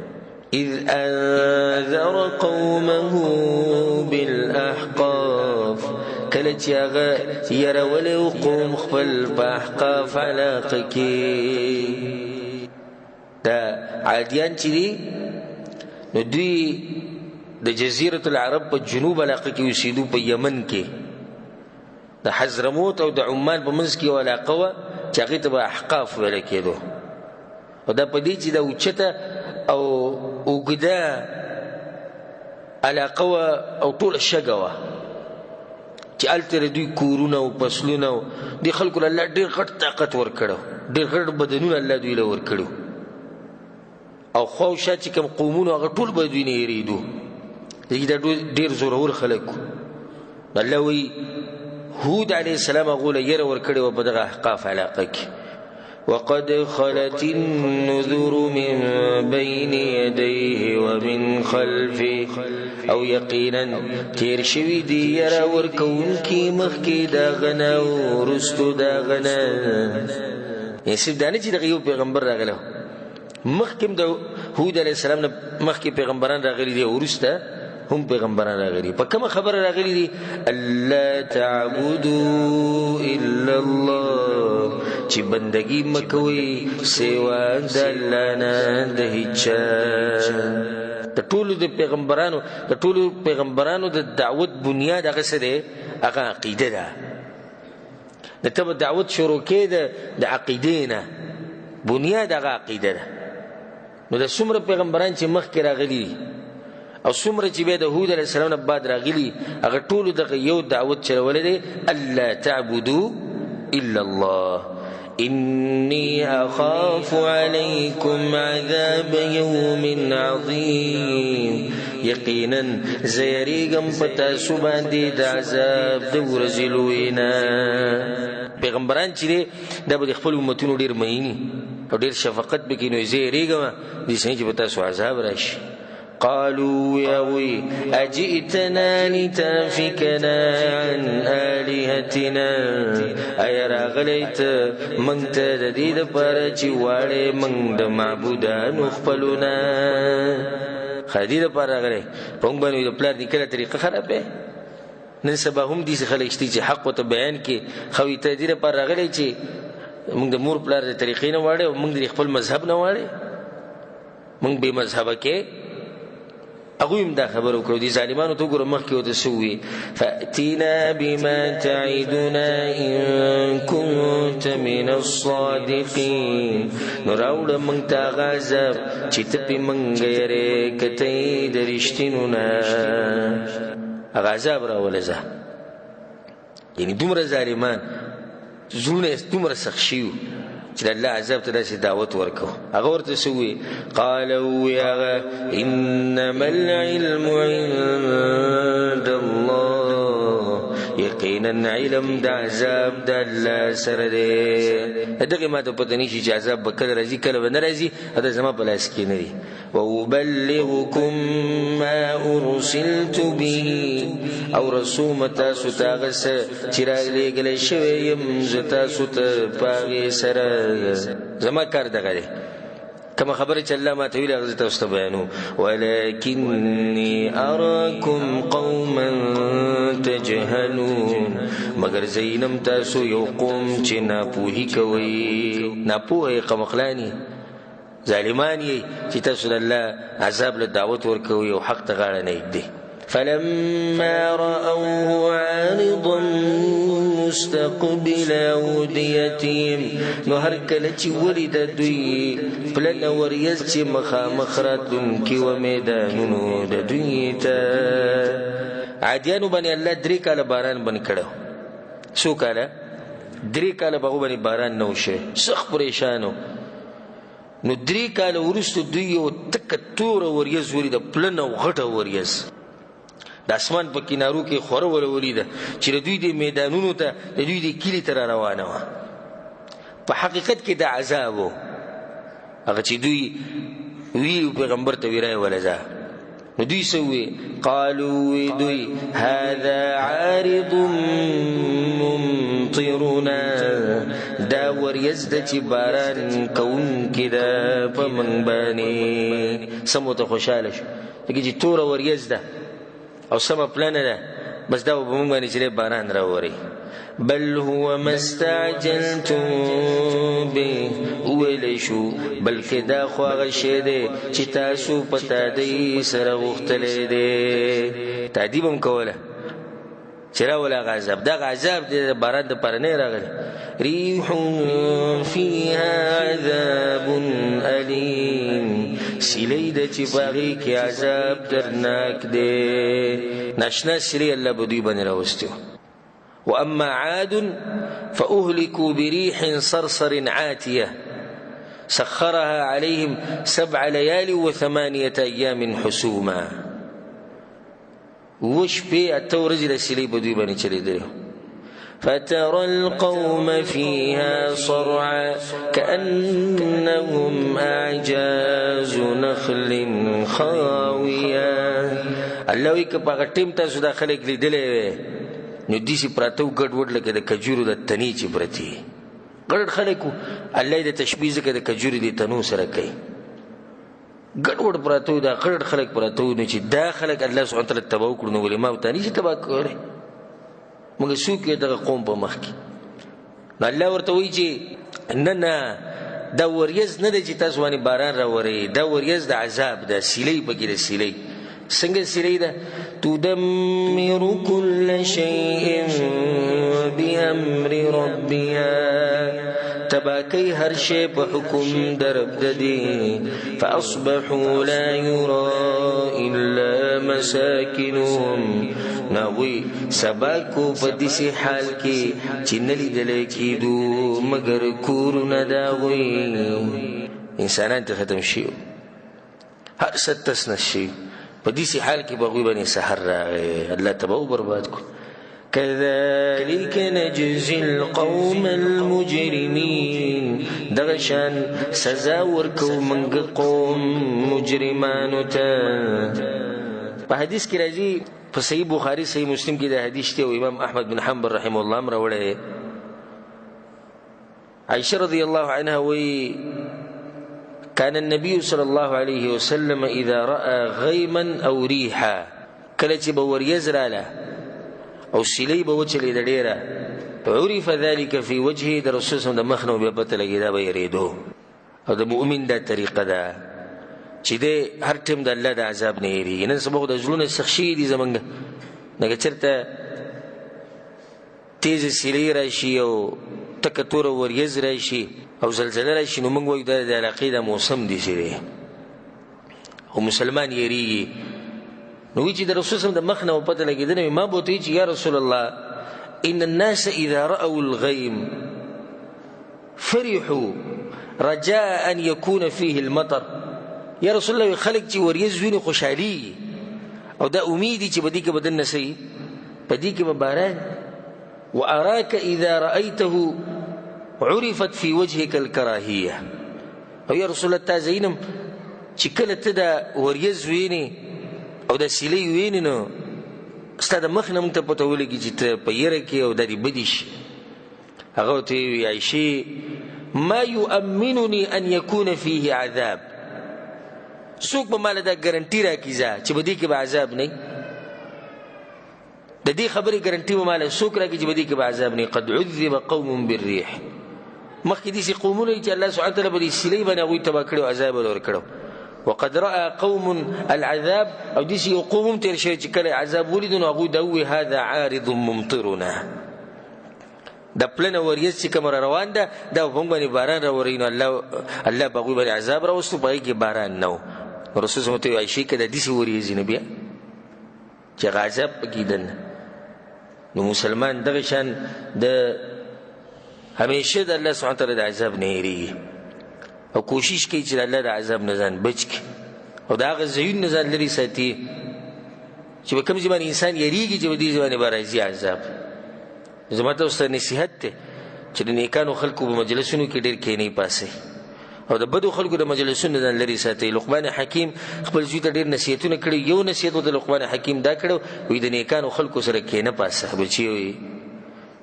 اذ انذر قومه بالاحقاف کله چې هغه يرولې قوم خپل په احقاف علاقه کې دا عادیان چې دي نو دوی د جزیره العرب په جنوب علاقه کې اوسېدو په یمن کې د حضرموت او د عمان په منځ کې یو علاقه وه چې هغې ته به احقاف ویل کېدو او دا په دې چې دا اوچته او اوږده علاقه وه او ټوله شګه وه چې هلته د دوی کورونه او فصلونه او دې خلکو له الله ډېر غټ طاقت ورکړی ډېر غټ بدنونه الله دوی له ورکړي او خوا او شا چې کوم قومونه هغه ټول به دوی نه هېرېدو دا ډېر زورور خلک الله وایي هود علیه السلام هغو له یره ورکړې وه په دغه احقاف علاقه کې وقد خلت النذر من بين يديه ومن خلفه او یقینا تیر شوي دي یره ورکوونکي مخکې د هغه نه او وروستو د هغه نه یعنې صرف دا نه چې دغه یو پیغمبر راغلی مخکې د هود علیه السلام نه مخکې پیغمبران راغلي دي وروسته هم پیغمبران راغلي په کومه خبره راغلي دي الله تعبدوا الا الله چې بندگی مکوي سوا د الله نه د هیڅ د ټولو پیغمبرانو د دعوت بنیاد هغه څه دی هغه عقیده ده د ته دعوت شروع کې د عقیدې نه بنیاد هغه عقیده ده نو د څومره پیغمبران چې مخکې راغلي او څومره چې بیا د هود علیه السلام نه بعد راغلي هغه ټولو دغه یو دعوت چلولی دی الله تعبدوا الا الله إني أخاف عليكم عذاب يوم عظيم یقینا زیریګم پتا سبحان دې د عذاب د ورځې لوینا. پیغمبران چې دی دا به د خپل امتونو ډېر میني او ډېر شفقت به کوي نو زیریګم دې څنګه چې په تاسو عذاب راشي. قالوا يا وي أجئتنا لتافكنا عن آلهتنا أي راغليت من تدديد پارچی واړې من د معبودانو خپلنا خدي د پار راغلي پونګ باندې د پلار نکله طریقه خرابه نن سبا هم دي خلک چې حق او بیان کې خوي تدیر پر راغلي چې موږ د مور پلار د طریقې نه واړې او موږ د خپل مذهب نه واړې موږ به مذهب کې اغویم دا خبر وکړو دي ظالمانو ته ګوره مخکې وته سوي فأتنا بما تعدنا إن كنت من الصادقين نو راوړه موږ ته هغه عذاب چې ته پې موږ یېرې که ته یې د رښتینو نه هغه عذاب راولېږه یعنې دومره ظالمان زړونه یې دومره سخت شوي چې الله عذاب ته داسې دعوت ورکو هغه ورته څه ووایي قال ووایي هغه انما العلم عند الله یقینا علم د عذاب د الله سره دی دغې ما ته پته نشي چې عذاب به کله راځي کله به نه راځي دا زما په لاس کې نه دي وأبلغكم ما أرسلت به او رسوم تاسو ته هغه څه چې رالیږلی شوی یم زه تاسو ته په هغې سره زما کار دغه دی کما خبره چې الله ماته ویلې هغه زه تاسو ته بیانوم ولکنی اراکم قوما تجهلون مگر زه وینم تاسو یو قوم چې ناپوهي کوئ ناپوهه یې قمقلان یې ظالمان یې چې تاسو د الله عذاب له دعوت ورکوئ او حق ته غاړه نه ایږدئ فلما رأوه عارضا مستقبل أوديتهم نو هر کله چې ولید دوی پلن وریځ چې مخامخ راتلونکي و میدانونو د دوی ته عادیانو باندې الله 3 کاله باران بند کړو څو کاله 3 کاله به باندې باران نه وشي سخت پریشانو نو 3 کاله وروسته دوی یو تک تور وریځ ولید پلن او غټه وریځ د اسمان په کینارو کې خوره ولیده چې د دوی د میدانونو ته د دوی د کلي ته روانه وه په حقیقت کې د عذاب و هغه چې دوی ویلي پیغمبر ته ویرای ولځه نو دوی څه وویل قالو دوی هذا عارض ممطرنا دا وریځ ده چې باران کوونکې ده په موږ باندې سمو ته خوشحاله شو لکه چې توره وریځ ده او سمه پلانه ده بس دا به موږ باندې چې باران راوري بل هو ما استعجلتم به ویلی شو بلکې دا خو هغه شی دی چې تاسو په تادۍ سره غوښتلی دی تادیب هم کوله چې راوله هغه عذاب دغه عذاب دی د باران دپاره نه راغلی ریح فیها عذاب علیم سیلی ده چې په هغې کې عذاب درناک دی ناشنا سیلی الله به دوی باندې راوستی واما عاد فاهلكوا بريح صرصر عاتيه سخرها عليهم 7 ليال و8 ايام حسوما وشبه التورج لسلي بدوي بني چليدره فترى القوم فيها صرعى كأنهم أعجاز نخل خاوية الله وی که پاگه ټیم تاسو دا خلق لیدلی وی نو دیسی پراتو ګډ وډ لکه د کجورو د تنې چې پرتې ګډ خلکو الله د تشبیه ځکه د کجورو د تنو سره کوي ګډ وډ پراتو دا ګډ خلک پراتو نو چې دا خلک الله سبحانه وتعالی تبا وکړو نو ولې ما ته نشي تبا کړی موږ څوک یې دغه قوم په مخ کې نو الله ورته وایي چې نه نه دا وریځ نه دی چې تاسو باندې باران راوري دا وریځ د عذاب ده سیلۍ پکې ده سیلۍ څنګه سیلۍ ده تدمر كل شيء بأمر ربها تباكي هر شيء بحكم درب ددي فأصبحوا لا يرى إلا مساكنهم ناوي سباكو بدسي حال کی چنلی دلکی دو مگر کورنا داوي انسانان ته ختم شي هر ستس نشي په دې حال کې بغوی باندې سحر راغی الله تبو برباد کو كذلك نجزي القوم المجرمين دغشان سزا ورکو منګ قوم مجرمانو ته په حدیث کې راځي په صحیح بخاری صحیح مسلم کې د حدیث ته امام احمد بن حنبل رحمه الله راوړی عائشة رضي الله عنها وی كان النبي صلى الله عليه وسلم إذا رأى غيما أو ريحا کله چې به وریځ راله او سیلۍ به وچلې د ډېره عرف ذلك في وجهه د رسول صلی الله علیه وسلم د مخ نه بیا پته لګي دا به یریدو او د مؤمن دا طریقه ده چې دی هر ټیم د الله د عذاب نه یریږي نن سبا خو د زړونه سخت شوي دي زمونږ لکه چېرته تیزه سیلۍ راشي او تکه توره وریځ راشي او زلزله راشي نو موږ وایو دا د علاقې د موسم دی چې دی او مسلمان یریږي نو وی چې د رسول صلی الله علیه وسلم د مخ نه پته لګېدنه ما به ورته چې یا رسول الله ان الناس اذا راوا الغيم فرحوا رجاء ان يكون فيه المطر یا رسول الله خلق چې وریځ ویني خوشحالي او دا امید چې بدی کې بدن نسي بدی کې باران واراك اذا رايته عرفت في وجهك الكراهيه او یا رسول الله تازینم چې کله ته دا وریځ ویني او دا سیلۍ ویني نو ستا د مخ نه موږ ته پته ولګي چې ته په یره کې او دا دې بدي شي. هغه ورته ویل عایشې ما یؤمنني ان یکون فیه عذاب، څوک به ماله دا ګرنټي راکړي چې په دې کې به عذاب نه وي؟ د دې خبرې ګرنټي به ماله څوک راکړي چې په دې کې به عذاب نه وي؟ قد عذب قوم بالریح، مخکې داسې قومونه چې الله سبحانه وتعالی په دې سیلۍ باندې هغوی تباه کړي او عذاب یې ورکړی. وقد رأى قوم العذاب، او داسې یو قوم هم تېر شوی چې کله عذاب ولیدو نو هغوی دا ووایي هذا عارض ممطرنا، دا پلنه وریځ چې کومه روان ده دا په موږ باندې باران راوروي. نو الله په هغوی باندې عذاب راوستو، په هغې کې باران نه و. رسول صلی الله علیه وسلم عایشې که دا داسې وریځې نه بیا چې هغه عذاب پکې دننه، نو مسلمان دغه شان د همیشه د الله سبحانه وتعالی د عذاب نه هېرېږي او کوشش کوي چې د الله د عذاب نه ځان بچ کړي او د هغه ځایونو نه ځان لرې ساتي چې په کوم ځای باندې انسان یېرېږي چې په دې ځای باندې به راځي عذاب. زما ته اوس نصیحت دی چې د نیکانو خلکو په مجلسونو کې ډېر کښېنئ پاسئ او د بدو خلکو د مجلسونو ځان لرې ساتئ. لقمان حکیم خپل زوی ته ډېر نصیحتونه کړي. یو نصیحت د لقمان حکیم دا کړی وایي د نیکانو خلکو سره کښېنه پاسه بچي وایي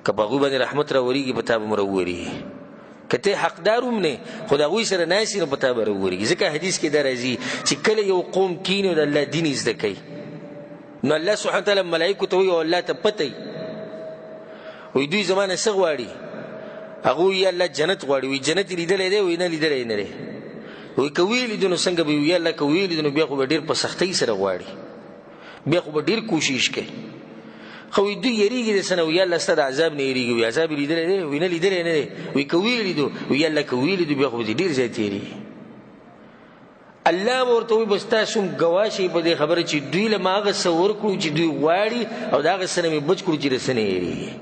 که په هغوی باندې رحمت راورېږي په تا به هم راوورېږي، که ته حقدار هم نه خو د هغوی سره ناست نو په تا به راوورېږي. ځکه حدیث کې دا راځي چې کله یو قوم کښېني او د الله دین زده کوي نو الله سبحانه وتعالی ملایکو ته وایي او الله ته پته وي وایي دوی زما نه څه غواړي؟ هغوی یا الله جنت غواړي، وایي جنت یې لیدلی دی؟ وایي نه لیدلی نه دی. وایي که ویې لیدو نو څنګه به وي؟ یا الله که ویې لیدو نو بیا خو به ډېر په سختۍ سره غواړي، بیا خو به ډېر کوشش کوي. خو وایي دوی یېرېږي د څه نه؟ وایي الله ستا د عذاب نه یېرېږي. وایي عذاب یې لیدلی دی؟ وایي نه لیدلی نه دی. وایي که ویې لیدو؟ وایي الله که ویې لیدو بیا خو به دې ډېر زیات یېرېږي. الله به ورته وایي بس تاسو هم ګواه شئ په دې خبره چې دوی له ما هغه څه ورکړو چې دوی غواړي او د هغه څه نه مې بچ کړو چې د څه نه یېرېږي.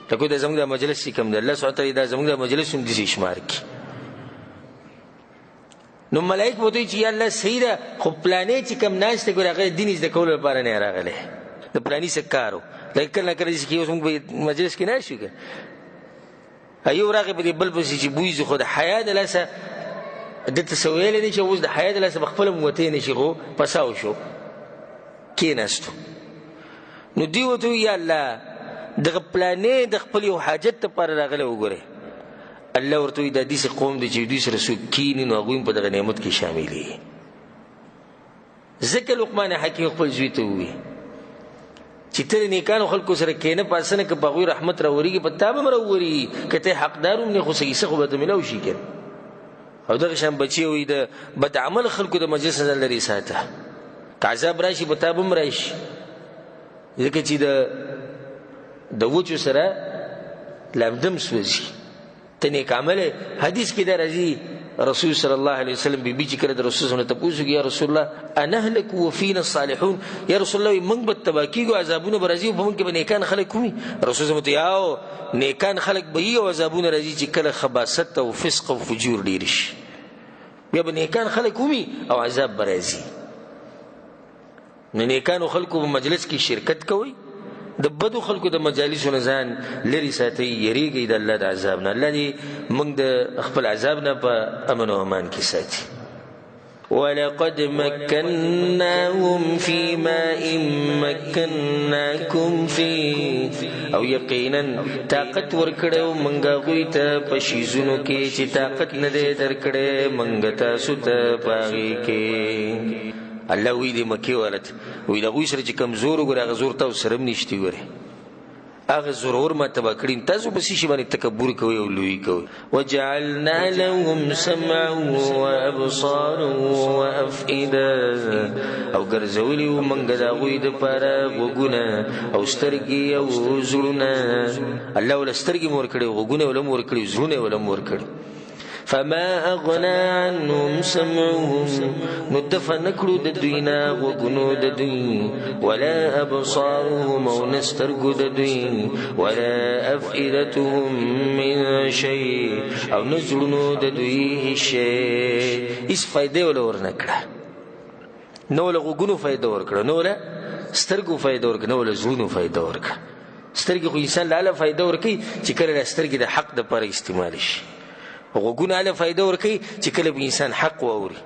لکه دا زموږ د مجلس چې کوم دی الله سبحانه وتعالی دا زموږ د مجلس هم داسې شمار کړي. نو ملایک به ورته وایي چې یا الله صحیح ده خو پلانې چې کوم ناست دی ګورې هغه دین زده کولو لپاره نه راغلی، د پلاني څه کار و. لکه کله نه کله چې اوس موږ په مجلس کې ناست یو که یو راغی په دې بل پسې چې بوی ځي خو د حیا د لاسه دته څه ویلی دی چې اوس د حیا د لاسه به خپله هم وتی نه شي خو پساو شو کېناستو. نو دوی ورته وایي یا الله دغه پلانې د خپل یو حاجت دپاره راغلی وګورئ. الله ورته وایي دا داسې قوم دی چې دوی سره څوک کښېني نو هغوی هم په دغه نعمت کې شاملېږي. ځکه لقمان حکیم خپل زوی ته ووایي چې ته د نیکانو خلکو سره کښېنه پاسه نه که په هغوی رحمت راورېږي په تا به هم راورېږي، که ته حقدار هم نه خو څه خو به ته میلاو شي که. او دغه شان بچي وایي د بد عمل خلکو د مجلس نه ځان لرې ساته، که عذاب راشي په تا به هم راشي. ځکه چې د وچو سره لمدم سوځي ته نیک عمل. حدیث کې دا راځي رسول صلی الله علیه وسلم بی چې کله د رسول صلی الله علیه وسلم تپوس وکړي یا رسول الله انهلک وفینا الصالحون، یا رسول الله موږ به تباه کېږو عذابونه به راځي په موږ کې به نیکان خلک وي. رسول صلی الله علیه وسلم یاو نیکان خلک به وي او عذابونه راځي چې کله خباثت او فسق او فجور ډېر شي بیا به نیکان خلک وي او عذاب به راځي. نو نیکانو خلکو په مجلس کې شرکت کوئ، د بدو خلکو د مجالسو نه ځان لرې ساتئ، یېرېږئ د الله د عذاب نه. الله دې موږ د خپل عذاب نه په امن او امان کې ساتي. ولقد مكناهم في ماء مكناكم فيه، او یقینا طاقت ورکړو موږ هغوی ته په شیزونو کې چې طاقت نه دی درکړی موږ تاسو ته په هغې کې. الله وی دی مکې ولت وی د هغوی سره چې کوم زور وګورې هغه زور تاسو سره هم نشته ګورې هغه زورور ما تباه کړي. تاسو په څه شي باندې تکبر کوئ او لوی کوئ. وجعلنا لهم سمعا وابصارا وافئده، او ګرځولي وو موږ د هغوی دپاره غوږونه او سترګې او زړونه. الله وله سترګې م ورکړې، غوږونه یې وله م ورکړي، زړونه یې وله م ورکړي. فما اغنى عنهم سمعهم، نو دفع نکړو د دوی نه غوږونو د دوی، ولا ابصارهم او نسترګو د دوی، ولا افئدتهم من شيء او نزړونو د دوی هیڅ شی. هیڅ فایده وله ورنه کړه، نه وله غوږونو فایده ورکړه، نه وله سترګو فایده ورکړه، نه وله زړونو فایده ورکړه. سترګې خو انسان له هله فایده ورکوي چې کله د سترګې د حق دپاره استعمال شي، غوږونه هله فایده ورکوي چې کله به انسان حق واوري،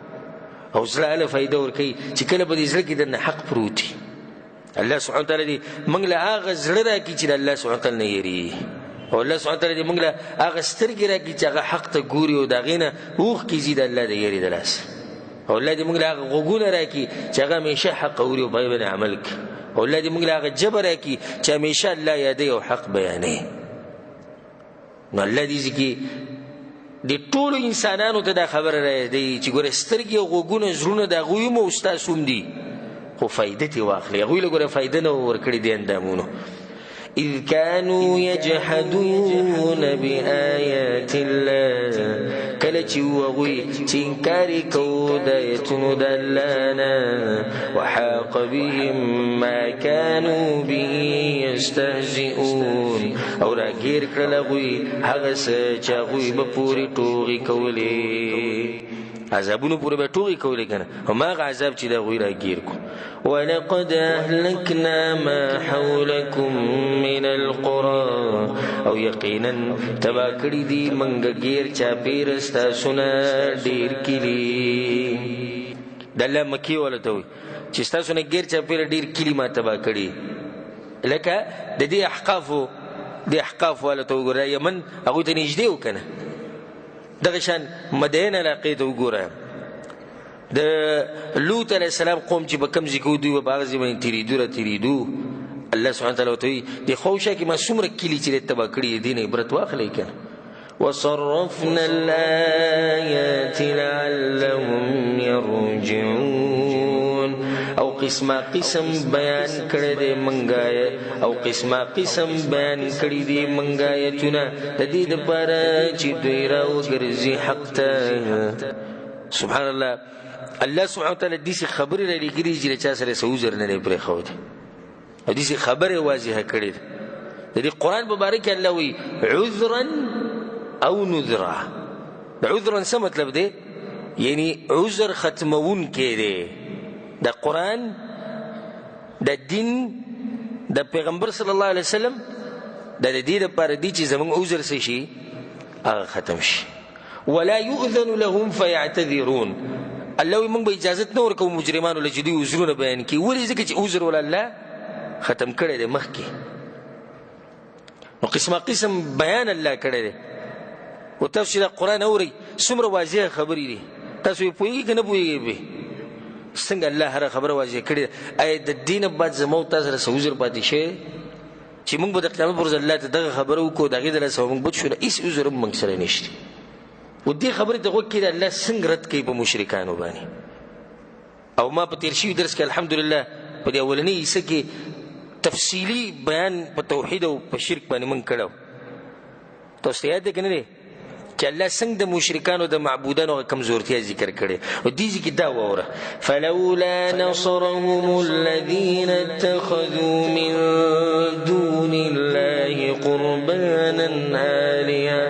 او زړه هله فایده ورکوي چې کله به د زړه کې دننه حق پروت وي. الله سبحانه وتعالی دې موږ له هغه زړه راکړي چې د الله سبحانه وتعالی نه یېرېږي، او الله سبحانه وتعالی دې موږ له هغه سترګې راکړي چې هغه حق ته ګوري او د هغې نه اوښکې ځي د الله د یېرې د لاسه، او الله دې موږ له هغه غوږونه راکړي چې هغه همیشه حق اوري او په هغې باندې عمل کړي، او الله دې موږ له هغه ژبه راکړي چې همیشه الله یادوي او حق بیانوي. نو الله دې ځکې د ټولو انسانانو ته دا خبره رايادوي چې ګوره سترګې او غوږونه زړونه د هغوی هم او ستاسو هم دي، خو فایده ترې واخلئ. هغوی له ګوره فایده نه ورکړې دي اندامونو. إذ كانوا يجحدون بآيات الله، کله چې هغوی چې انکار یې کوو د آیتونو د الله نه، وحاق بهم ما كانوا به يستهزئون، او راګیر کړل هغوی هغه څه چې هغوی به پورې ټوغې کولې، عذابونو پورې به ټوغې کولې که نه، هماغه عذاب چې د هغوی راګیر کړو. ولقد أهلكنا ما حولكم من القرى، او یقینا تبا کړي دي منګه غیر چاپیر ستاسو نه ډېر کلي. د الله مکې ولته وایي چې ستاسو نه غیر چاپیر ډېر کلي ما تبا کړي، لکه د دې احقاف ولته وګوره، یمن هغوی ته نږدې و که نه، دغه شان مدین علاقې ته وګوره، د لوط علیه السلام قوم چې به کوم ځای کې و دوی به په هغه ځای باندې تېرېدو. الله سبحانه وتعالی ورته وایي د خوشه کې ما څومره کلي چې دی تباه کړي دي، دې نه عبرت واخلئ که نه. وصرفنا الآيات لعلهم يرجعون، او قسمه قسم بیان کړی دی منګه، او قسمه قسم بیان کړي دي منګه آیتونه د دې دپاره چې دوی راوګرځي حق ته. سبحان الله، الله سبحانه وتعالی داسې خبرې رالیږلي چې له چا سره څه عذر نه دی پرېښودی، او داسې خبرې واضحه کړې ده. د دې قرآن په باره کې الله وایي عذرا او نذرا. د عذرا څه مطلب دی؟ یعنی عذر ختمونکی دی. د قرآن د دین د پیغمبر صلی الله علیه وسلم د دې دپاره دی چې زموږ عذر څه شي؟ هغه ختم شي. ولا يؤذن لهم فيعتذرون، الله وایي موږ به اجازت نه ورکوو مجرمانو له چې دوی عذرونه بیان کړي. ولې؟ ځکه چې عذر ول الله ختم کړی دی مخکې، نو قسمه قسم بیان الله کړی دی. او تاسو چې دا قرآن اورئ څومره واضحه خبرې دي، تاسو یې پوهېږئ که نه پوهېږئ څنګه الله هره خبره واضحه کړې ده. آیا د دې نه بعد زما او تا سره څه عذر پاتې شوی چې موږ به د قیامت پر ورځ الله ته دغه خبره وکړو، د هغې د لاسه موږ بچ شو؟ نه، هېڅ عذر هم موږ سره نشته. و دې خبرې ته غوږ کېږده الله څنګه رد کوي په مشرکانو باندې. او ما په تېر شوي درس کې الحمدلله په دې اولنۍ حصه کې تفصیلي بیان په توحید او په شرک باندې موږ کړی و. تاسو ته یاد دی که نه دی چې الله څنګه د مشرکانو د معبودانو هغه کمزورتیا ذکر کړې، او دې ځای کې دا واوره فلولا نصرهم الذين اتخذوا من دون الله قربانا آلهة،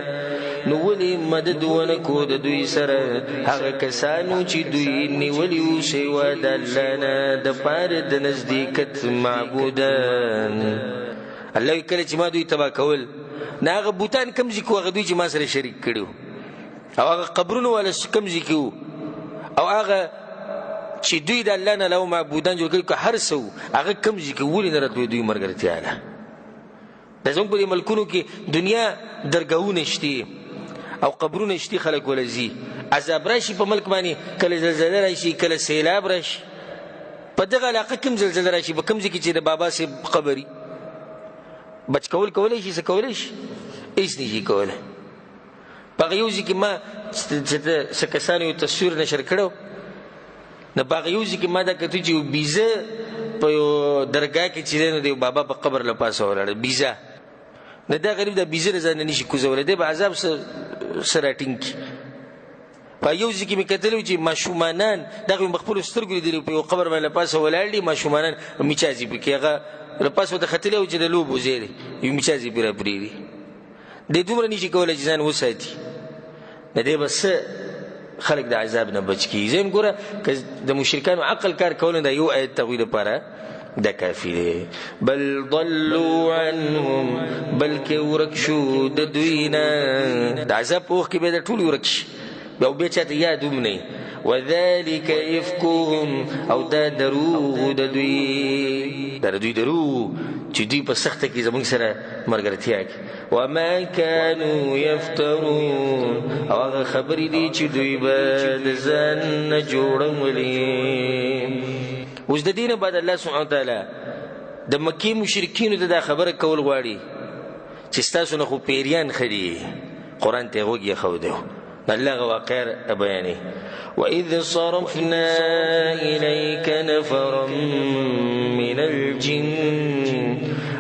نو ولې مدد ونه کړو د دوی سره هغه کسانو چې دوی نیولي وو سوا د الله نه دپاره د نزدېکت معبودان. الله وایي کله چې ما دوی تباه کول، نه هغه بوتان کوم ځای کې وو هغه دوی چې ما سره شریک کړي وو، او هغه قبرونه والا کوم ځای کې وو، او هغه چې دوی د الله نه له معبودان جوړ کړي که هر څه وو هغه کوم ځای کې ولې نه راتلوی دوی ملګرتیا ده. دا زموږ په دې ملکونو کې دنیا درګاهونه شته او قبرونه شته، خلک وله ځي، عذاب راشي په ملک باندې، کله زلزله راشي کله سیلاب راشي. په دغه علاقه کوم زلزله راشي په کوم ځای کې چې د بابا صاحب قبري بچ کول کولی شي؟ څه کولی شي؟ هېڅ نه شي کولی. په هغه یو ځای کې ما څه کسانو یو تصویر نشر کړی، نو په هغه یو ځای کې ما دا کتو چې یو بیزه په یو درګاه کې چې دی نو د یو بابا په قبر له پاسه ولاړه بیزه. نو دا غریب دا بیزه له ځان نه نشي کوزولی، دی به عذاب سره ټینګ کړي. په یو ځای کې مې کتلی چې ماشومانان دغه مې په خپلو سترګو لیدلي په یو قبر باندې له پاسه ولاړ دي، ماشومانان میچازي پکې هغه له پاسه ورته ختلی و چې د لوبو ځای دی، یو میچازي پرې راپرېږدي. دی دومره نشي کولی چې ځان وساتي، نه دی به څه خلک د عذاب نه بچ کړي. زه یم ګوره که د مشرکانو عقل کار کول دا یو آیت د هغوی دپاره دا کافي دی. بل ضلوا عنهم، بلکې ورک شو د دوی نه، د عذاب په وخت کې به د ټول ورک شي او بیا چاته یاد هم نه وي. وذلك افکهم او دا دروغ د دوی دروغ چې دوی په سخته کې زموږ سره ملګرتیا کوي. وما كانوا يفترون او هغه خبرې دي چې دوی به د ځان نه جوړولې. اوس د دې نه بعد الله سبحانه وتعالی د مکې مشرکینو ته دا خبره کول غواړي چې ستاسو نه خو پیریان ښه دي، قرآن ته یې غوږ ایښودی و. الله هغه واقع بیانوي. وإذ صرفنا إليك نفرا من الجن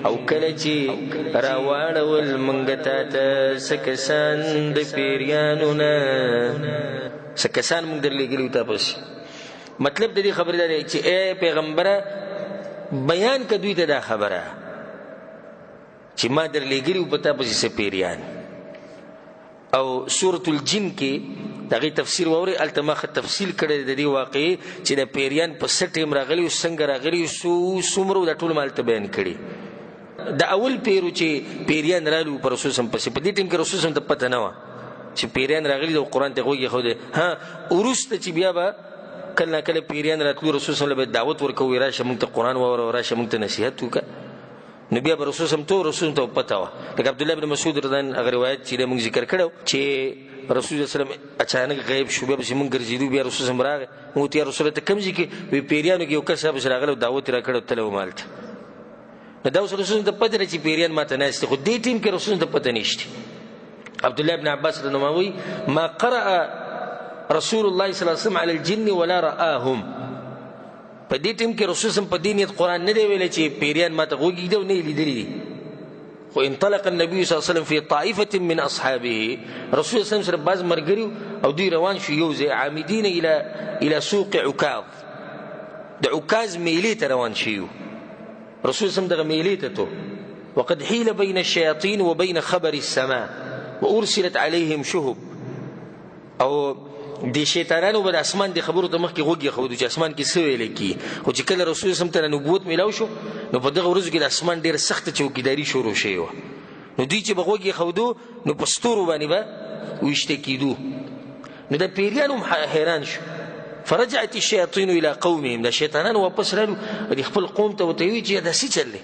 او کله چې راواړول موږ تا ته څه کسان د پیریانو نه، څه کسان موږ درلېږلي تا پسې. مطلب د دې خبرې دا دی چې ای پیغمبره بیان که دوی ته دا خبره چې ما درلېږلي وو په تا پسې څه پیریان. او سورة الجن کې د هغې تفسیر واورئ، هلته ما ښه تفصیل کړی د دې واقعې چې د پیریان په څه ټیم راغلي او څنګه راغلي څومره دا ټول ما هلته بیان کړي. د اول پیرو چې پیریان رالو په رسول سم پسې، په دې ټیم کې رسول سم ته پته نه وه چې پیریان راغلي او قرآن ته غوږ ایښودی. وروسته چې بیا به کله نه کله پیریان راتلو رسول سم له به دعوت ورکوي راشه موږ ته قرآن واوره، راشه موږ ته نصیحت وکړه. نو بیا به رسول سم ته پته وه. لکه عبدالله بن مسعود رضان هغه روایت چې موږ ذکر کړی چې رسول صلی الله علیه وسلم اچانک غیب شو، بیا پسې موږ ګرځېدو. بیا رسول سم راغی، موږ ورته یا رسول الله ته کوم ځای کې؟ وایي پیریانو کې یو کس راپسې راغلی او دعوت یې راکړی او تللی وم هلته. نو دا اوس رسول ته پته ده چې پیریان ماته ناست دي، خو دې ټیم کې رسول ته پته نشته. عبدالله بن عباس رضی الله عنه وایي ما قرأ رسول الله صلی الله علیه وسلم علی الجن ولا رآهم. په دې ټیم کې رسول سم په دې نیت قرآن نه دی ویلی چې پیریان ماته غوږ ایږدي او نه یې لیدلي دي. خو انطلق النبي صلی الله علیه وسلم فی طائفة من اصحابه، رسول صلی الله علیه وسلم سره بعض ملګري او دوی روان شو یو ځای، عامدین الى سوق عکاظ، د عکاظ میلې ته روان شیو. رسول صلی الله علیه وسلم دغه میلې ته تو وقد حیل بین الشیاطین وبین خبر السماء وارسلت علیهم شهب. او د شیطانانو به د اسمان د خبرو ته مخکې غوږ ایښودو چې اسمان کې څه ویلی کي. خو چې کله رسول صلی الله علیه وسلم ته نبوت میلاو شو نو په دغه ورځو کې د اسمان ډېره سخته چوکیداري شروع شوې وه. نو دوی چې به غوږ ایښودو نو په ستورو باندې به ویشته کېدو. نو د پیریان هم حیران شو. فرجعت الشیاطین الى قومهم، د شیطانانو واپس رالو د خپل قوم ته ورته ویل چې دا څه چل دی،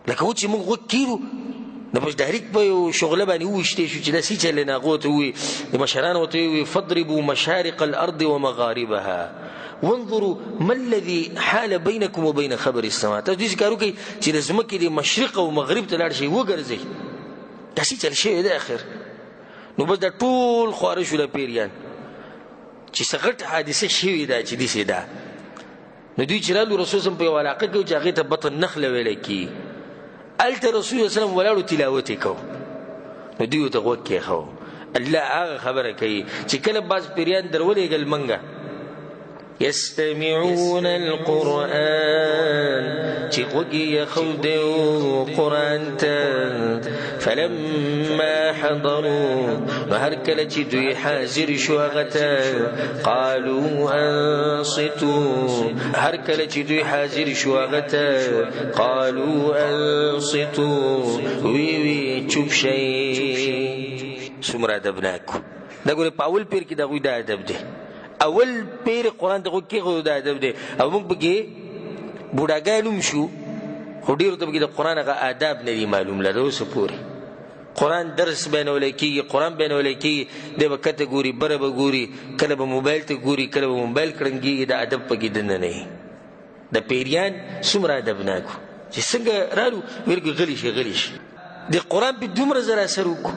لکه و چې موږ غوږ کېدو نو بس ډایرکټ په یو شغله باندې وویشتې شو چې دا څه چل دی. نو هغه ورته ووایي، د مشرانو ورته ووایي فاضربوا مشارق الارض ومغاربها وانظروا ما الذي حال بينكم وبين خبر السماء. تاسو دې کار وکړئ چې د ځمکې د مشرق او مغرب ته لاړ شئ وګرځئ، دا څه چل شوی دی اخر. نو بس دا ټول خواره شو له پیریان چې څه غټ حادثه شوې ده چې داسې ده. نو دوی چې رالو رسول صلی الله علیه وسلم په یوه علاقه کې و چې هغې ته بطن نخله ویلی کي، هلته رسول صلی الله علیه وسلم ولاړو تلاوت یې کو. نو دوی ورته غوږ کېښو. الله هغه خبره کوي چې کله بعض پیریان درولېږل منګه یستمعون القرآن، چې غوږ یې ایښودی و قرآن ته. فلما حضروا، نو هر کله چې دوی حاضر شو هغه ته، قالوا انصتوا، هر کله چې دوی حاضر شو هغه ته، قالوا انصتوا، وی چوپ شئ. څومره ادبناک. دا ګورې په اول پیر کې د هغوی دا ادب دی. اول پیر قرآن ته غوږ کېښودو دا ادب دی. او موږ پکې بوډاګان هم شو خو ډېرو ته پکې د قرآن هغه آداب نه دي معلوم له اوسه پورې. قرآن درس بیانولی کېږي، قرآن بیانولی کېږي، دی به کته ګوري بره به ګوري، کله به موبایل ته ګوري، کله به موبایل کړنګېږي. دا ادب پکې دننه نه وي. د پیریان څومره ادبناک وو چې څنګه رالو ویل غلی شي غلی شي. د قرآن په دومره زر اثر وکړو.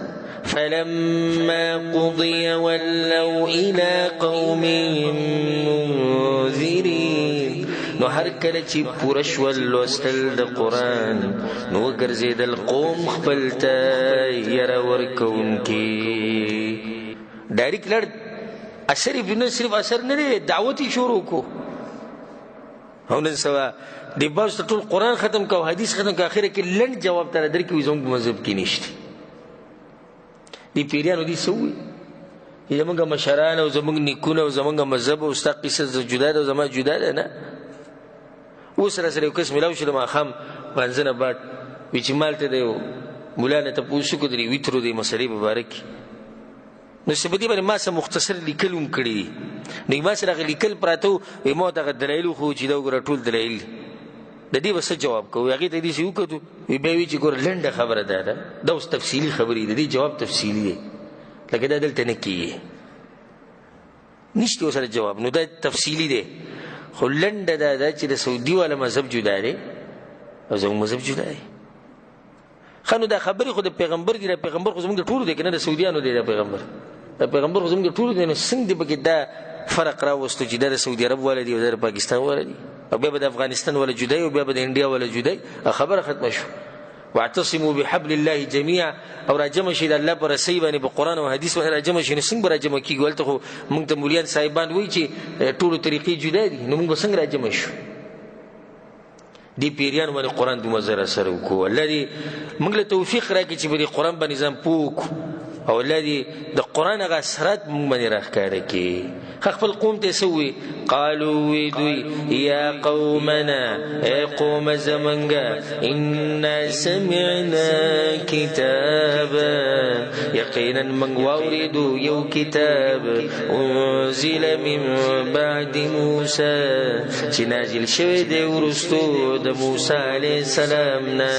فلما قضي ولوا إلى قومهم منذرين، نو هر کله چې پوره شول لوستل د قرآن نو وګرځېدل قوم خپل ته یره ورکوونکي. ډایرکټ لړ اثر یې نه صرف اثر نه دی، دعوت یې شروع کړو. او نن سبا د بعضو ته ټول قرآن ختم کو، حدیث ختم کو، اخره کې لنډ جواب ته درکوي زموږ په مذهب کې نشته. دی پیریانو دي څه ووایي؟ زموږ مشران او زموږ نیکونه او زموږ مذهب او ستا قصه جدا ده او زما جدا ده. نه اوس راسره یو کس میلاو شو د ماښام لمانځه نه بعد، وایي چې مالته د یو ملا نه تپوس وکړو د ویترو د مسلې په باره کې. نو چې په دې باندې ما څه مختصر لیکل هم کړي دي نو ما سره لیکل پراته وي ما دغه دلایل خو چې دا وګوره ټول دلایل د دې بس جواب کوو هغې ته دې چې وکتو وي بیا وي چې ګوره لنډه خبره ده دا اوس تفصیلي خبرې د دې جواب تفصیلي دی لکه دا دلته نه کېږي نشته ورسره جواب نو دا تفصیلي دی خو لنډه دا ده چې د سعودي والا مذهب جدا دی او زموږ مذهب جدا دی ښه نو دا خبرې خو د پیغمبر دي د پیغمبر خو زموږ د ټولو دی که نه د سعودیانو دی د پیغمبر د پیغمبر خو زموږ د ټولو دی نو څنګه دې پکې دا فرق راوستو چې دا د سعودي عرب والا دی او دا د پاکستان والا دی او بیا به د افغانستان والا جدای او بیا به د انډیا والا جدای خبره ختمه شو واعتصموا بحبل الله جميعا او راجمه شي د الله پر رسۍ باندې په قرآن او حدیث باندې راجمه شي نو څنګه به راجمه کېږي هلته خو موږ ته مولیان صاحبان وایي چې ټولو طریقې جدا دي نو موږ به څنګه راجمه شو دې پیریانو باندې قرآن دومره زره سره وکړو الله دې موږ له توفیق راکړي چې به دې قرآن باندې ځان پوه کړو او الله دې د قرآن هغه اثرات موږ باندې راښکاره کړي خپل قوم ته څه ووایي قالوا وی دوی یا قومنا ای قوم زمنګه انا سمعنا کتابا یقینا من واوریدو یو کتاب انزل من بعد موسی چې نازل شوی دی وروستو د موسی علیه السلام نه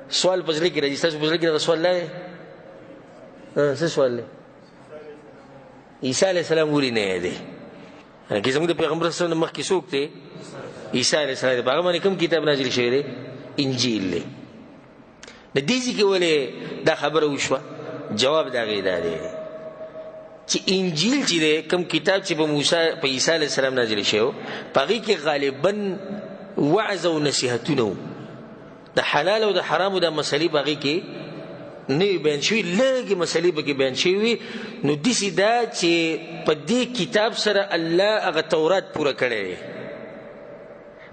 سوال پزړه کې راځي تاسو پزړه کې سوال لای څه سوال لای عیسی علیہ السلام وری نه دی که زموږ د پیغمبر صلی الله علیه وسلم مخکې څوک دی عیسی علیہ السلام په هغه باندې کوم کتاب نازل شوی دی انجیل دی د دې ځای کې ولې دا خبره وشوه جواب د هغې دا دی چې انجیل چې دی کوم کتاب چې په عیسی علیہ السلام نازل شوی په هغې کې غالبا وعظ او نصیحتونه وو د حلال او د حرامو د مسلې په هغې کې نوی بیان شوي لږې مسلې پکې بیان شوي نو داسې دا چې په دې کتاب سره الله هغه تورات پوره کړی دی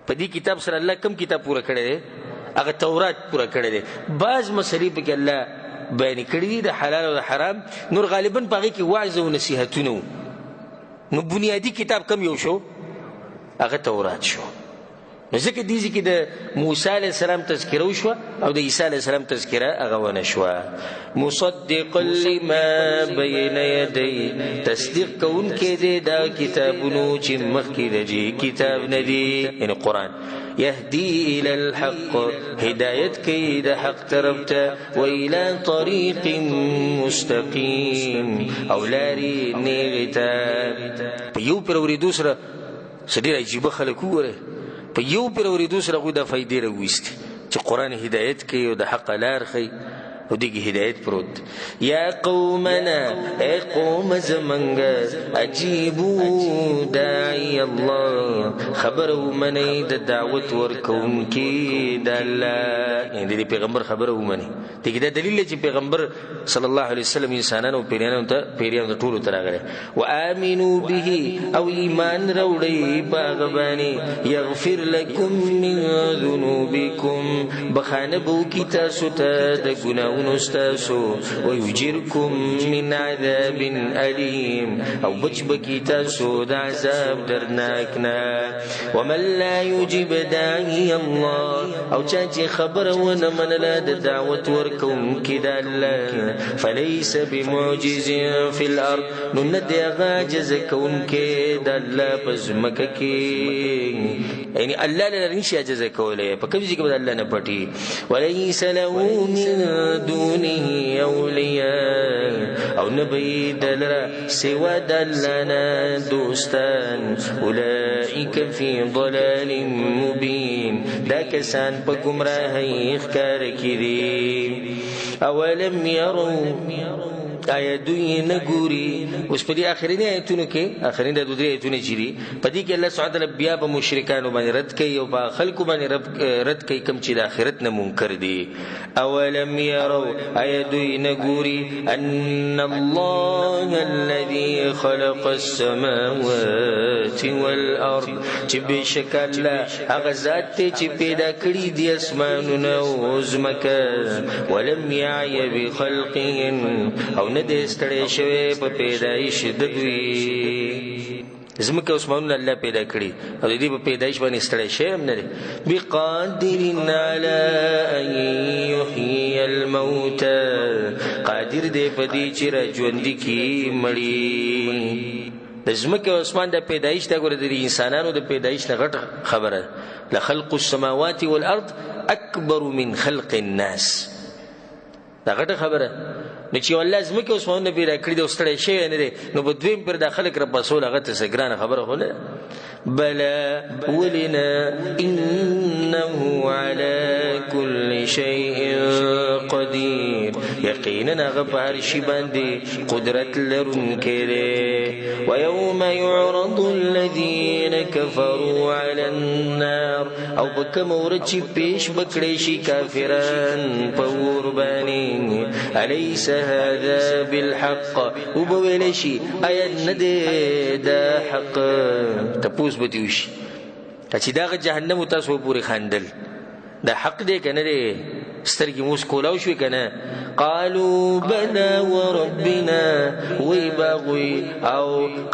په دې کتاب سره الله کوم کتاب پوره کړی دی هغه تورات پوره کړی دی بعض مسلې پکې الله بیان کړي دي د حلال او د حرام نور غالبا په هغې کې وعظ او نصیحتونه وو نو بنیادي کتاب کم یو شو هغه تورات شو نو ځکه دې ځای کې د موسی علیه السلام تذکره وشوه او د عیسی علیه السلام تذکره هغه ونه شوه مصدقا لما بین یدی تصدیق کوونکی دی دا کتابونو چې مخکې د دې کتاب نه دي یعنې قرآن یهدی الی الحق هدایت کوي د حق طرف ته و الی طریق مستقیم او لارې نیغې ته په یو پر اورېدو سره څه ډېر عجیبه خلک وګورئ په یو پر اورېدو سره خو دا فایدې راویستې چې قرآن هدایت کوي او د حق لار ښیي او دغه هدایت پروت یا قومنا ای قوم زمنګه عجیبو داعی الله خبر ومنئ د دعوت ورکوونکي د الله یعنې د پیغمبر خبره ومنئ دغه دا دلیل دی چې پیغمبر صلی الله علیه وسلم انسانانو او پیریانو ته ټولو ته راغلی وآمنوا به او ایمان راوړئ په هغه باندې یغفر لکم من ذنوبکم بخانه به وکړي تاسو ته د ګناهونو استاسو ويجركم من عذاب أليم او بچ بکی تاسو د عذاب درناکنا ومن لا يجب داعي الله او چاچی خبر ونه منلا د دعوت ورکوونکي د الله فليس بمعجز في الارض نو ندی عاجز کوونکي د الله په ځمکه کې یعنی الله لره نشي عاجز کولی په کوم ځای کې به الله نه پټي وليس له من دونه اولیاء او نبی دلرا سوا دلنا دوستان اولئک فی ضلال مبین دا کسان په گمراهی ښکار کړي اولم يروا آیا دوی نه ګوري اوس په دې اخرینی آیتونو کې اخرین د دوه آیتونه چې دي په دې کې الله سبحانه وتعالی بیا په مشرکانو باندې رد کوي او په خلکو باندې رد کوي کوم چې د آخرت نه منکر دي اولم يروا آیا دوی نه ګوري ان الله الذي خلق السماوات والارض چې بشک الله هغه ذات چې پیدا کړی دي اسمانونه او ځمکه ولم يعي بخلقهن او نه دې ستړی شوی په پیدایش د دوی ځمکه اسمانونه الله پیدا کړي او د دې په پیدایش باندې ستړی شوی هم نه دی بقادر علی ان یحیی الموتى قادر قادر دی په دې چې را ژوندي کړي مړي. د ځمکې او اسمان د پیدایش ته ګوره د انسانانو د پیدایش نه غټه خبره لخلق السماوات والارض اکبر من خلق الناس. دا غټه خبره نو چې الله ځمکې او اسمانونه پیدا کړي د ستړی شوی نه دی نو په دویم پر د خلق راپاسول هغه ته څه ګرانه خبره خو نه. بلى ولنا إنه على كل شيء قدير. يقينا غفار شباندي قدرة لرنكري. ويوم يعرض الذين كفروا على النار او بكم ورچی پیش بکڑیشی کافران پوربانی أليس هذا بالحق وبویلشی آیت ندے دا حق تپوس بتیوشی چې داغه جهنم تاسو پوری خاندل دا حق دی کنه دی سترګې موس کولاو شوي کنه. قالوا بلى وربنا وی باغوی او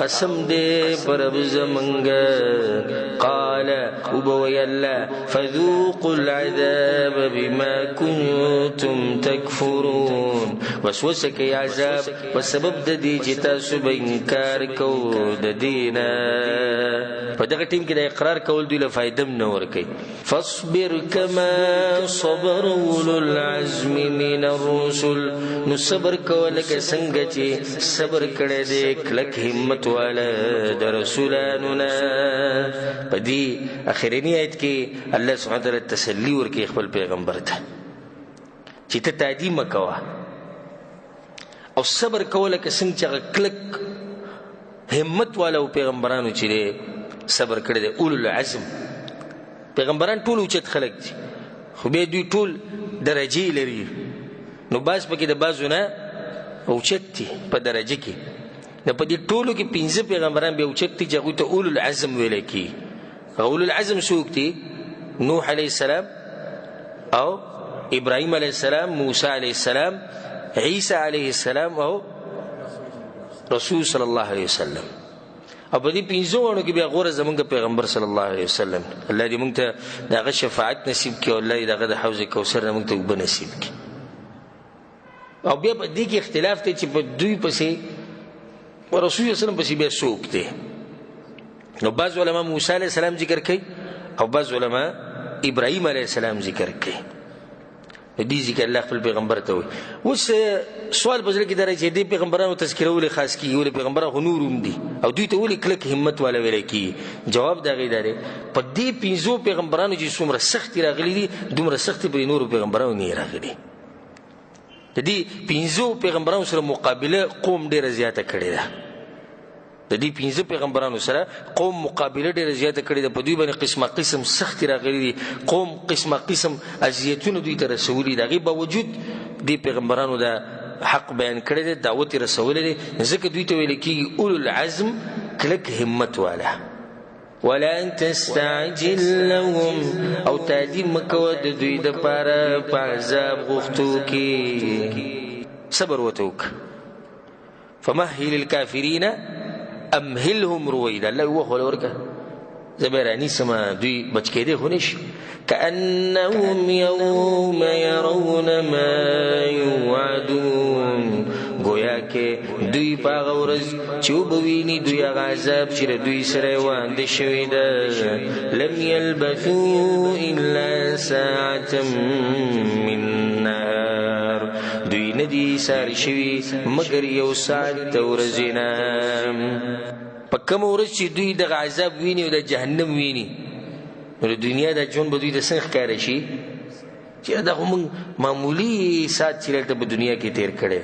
قسم دی پر رب زمنګ. قال وبوی الله فذوقوا العذاب بما كنتم تكفرون. وسوسه کوي عذاب په سبب د دې چې تاسو به انکار کوو د دینه. په دغه ټیم کې د اقرار کول دوی له فائدم نه ورکوي. فاصبر كما صبر اولو العزم من الرسل. نو صبر کول که څنګه چې صبر کړی دی کلک همت والا د رسولانو نه. په دې اخرنی آیت کې الله سبحانه وتعالی تسلی ورکوي خپل پیغمبر ته چې ته تعدی مه کوه او صبر کوله که څنګه چې کلک همت والا پیغمبرانو چې دی صبر کړی دی اولو العزم. پیغمبران ټول اوچت خلک دي خو بیا دوی ټول درجې لري نو باز پکې د بازو نه اوچت دي په درجه کې. نو په دې ټولو کې 15 پیغمبران بیا اوچت دي چې هغوی ته اولو العزم ویلی کېږي. اولو العزم څوک دي؟ نوح علیه السلام او ابراهیم علیه السلام، موسی علیه السلام، عیسی علیه السلام او رسول صلی الله علیه وسلم. او په دې 15 کې بیا غوره زمونږ پیغمبر صلی الله علیه وسلم. الله دې موږ ته دغه شفاعت نصیب کړي او الله دې دغه د حوض کوثر نه موږ ته اوبه نصیب کړي. او بیا په دې کې اختلاف دی چې په دوی پسې او رسول الله صلی الله علیه وسلم پسې بیا څوک دی. نو بعض علما موسی علیه السلام ذکر کوي او بعض علما ابراهیم علیه السلام ذکر کوي. دې ذکر الله خپل پیغمبر ته وي. اوس سوال په ځل کې درې چې دې پیغمبرانو تذکره ولې خاص کیږي ولې پیغمبرانو نور هم دي او دوی ته ولې کلک همت والا ویل کیږي؟ جواب دا غي دی په دې 15 پیغمبرانو چې څومره سخت راغلي دي دومره سخت په نور پیغمبرانو نه راغلي. د دې 15 پیغمبرانو سره مقابله قوم ډیره زیاته کړې ده. د دې 15 پیغمبرانو سره قوم مقابله ډیره زیاته کړې ده. په دوی باندې قسمه قسم سخت راغلي دي. قوم قسمه قسم اذیتونه دوی ته رسولي دي. غي باوجود دې پیغمبرانو دا حق بیان کړی دی دعوت رسول دی ځکه دوی ته ویل کېږي اولو العزم کلک همت والا. ولا تستعجل لهم او تعدیم مکوه د دوی دپاره په عذاب غوښتو کې صبر ورته وکړه. فمهل الکافرین امهلهم رویدا. الله وخوله ورکه زبرانی سما دوی بچ کېدی خو نشي. كأنهم يوم يرون ما يوعدون. گویا کې دوی په هغه ورځ چې وبویني دوی هغه عذاب چې دوی سره وړاندې شوی ده. لم يلبثوا إلا ساعة من نهار. دوی نه دي سار شوي مګر یو ساعت د ورځې نه. په کومه ورځ چې دوی دغه عذاب ویني او د جهنم ویني نو د دنیا د ژوند به دوی د څنګه ښکاره شي چې دا خو موږ معمولي ساعت چې دلته په دنیا کې تېر کړی.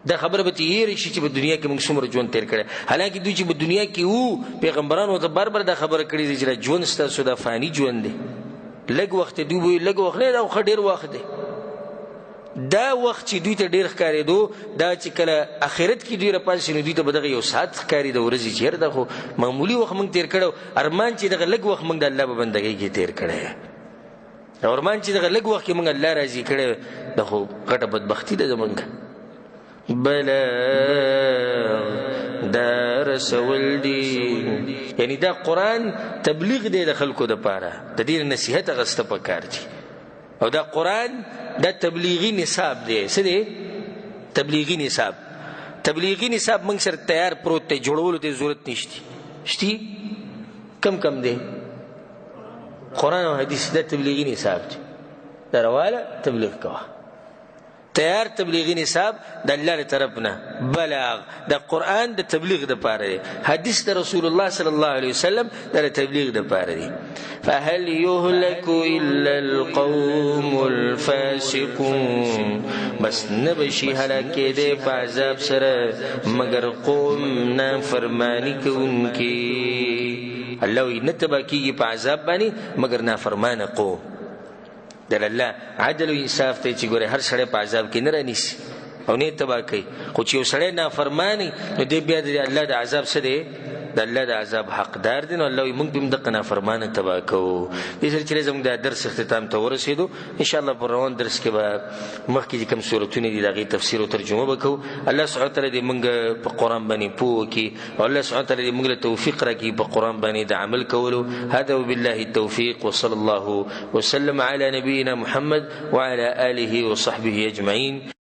دا خبره به تېرې شي چې په دنیا کې موږ څومره ژوند تېر کړی. حالانکه دوی چې په دنیا کې وو پیغمبرانو ته بار بار دا خبره کړې ده چې دا ژوند ستاسو دا فاني ژوند دی. لږ وخت دوی وایي لږ وخت نه دا خو ډېر وخت دی. دا وخت چې دوی ته ډېر ښکارېدو دا چې کله آخرت کې دوی راپاسي نو دوی ته به دغه یو ساعت ښکاري د ورځې چې یاره دا خو معمولي وخت موږ تېر کړی. ارمان چې دغه لږ وخت موږ د الله په بندګۍ کې تېر کړی. ارمان چې دغه لږ وخت کې موږ الله راضي کړی دا خو غټه بدبختي ده زموږ. بلا دا رسول دی یعنی دا قرآن تبلیغ دی د خلکو دپاره د دې نصیحت اخیسته پکار دي. او دا قرآن دا تبلیغی نصاب دی. څه دی؟ تبلیغی نصاب موږ سره تیار پروت دی، جوړولو ته ضرورت نشته. شتي کم دی قرآن او حدیث، دا تبلیغی نصاب دی، دا رواله تبلیغ کوه. تیار تبلیغی نصاب د الله له طرف نه بلاغ، د قرآن د تبلیغ د پاره دی، حدیث د رسول الله صلی الله علیه وسلم د تبلیغ د پاره دی. فهل يهلك الا القوم الفاسقون، بس نبشي هلاکه دی په عذاب سره مگر قوم نافرمانی کوونکي. الله وی نتبا کیږي په عذاب باندې مگر نافرمانه قوم. در الله عدل و انصاف ته چې ګوره هر سړی په عذاب کې نه رانیسي او نه تبا کوي، خو چې یو سړی نافرمانی نو دی بیا د الله د عذاب څه دی، د الله د عذاب حقدار دی. نو الله وی موږ به هم دغه نافرمانه تبا کوو. دې سره چې زموږ د درس اختتام ته ورسېدو، انشاءالله په روان درس کې به مخکې چې کوم صورتونه دي د هغې تفسیر او ترجمه به کوو. الله سبحانه وتعالی دې موږ په قرآن باندې پوه کړي او الله سبحانه وتعالی دې موږ له توفیق راکړي په قرآن باندې د عمل کولو. هذا وبالله التوفیق وصلى الله وسلم على نبينا محمد وعلى آله وصحبه أجمعين.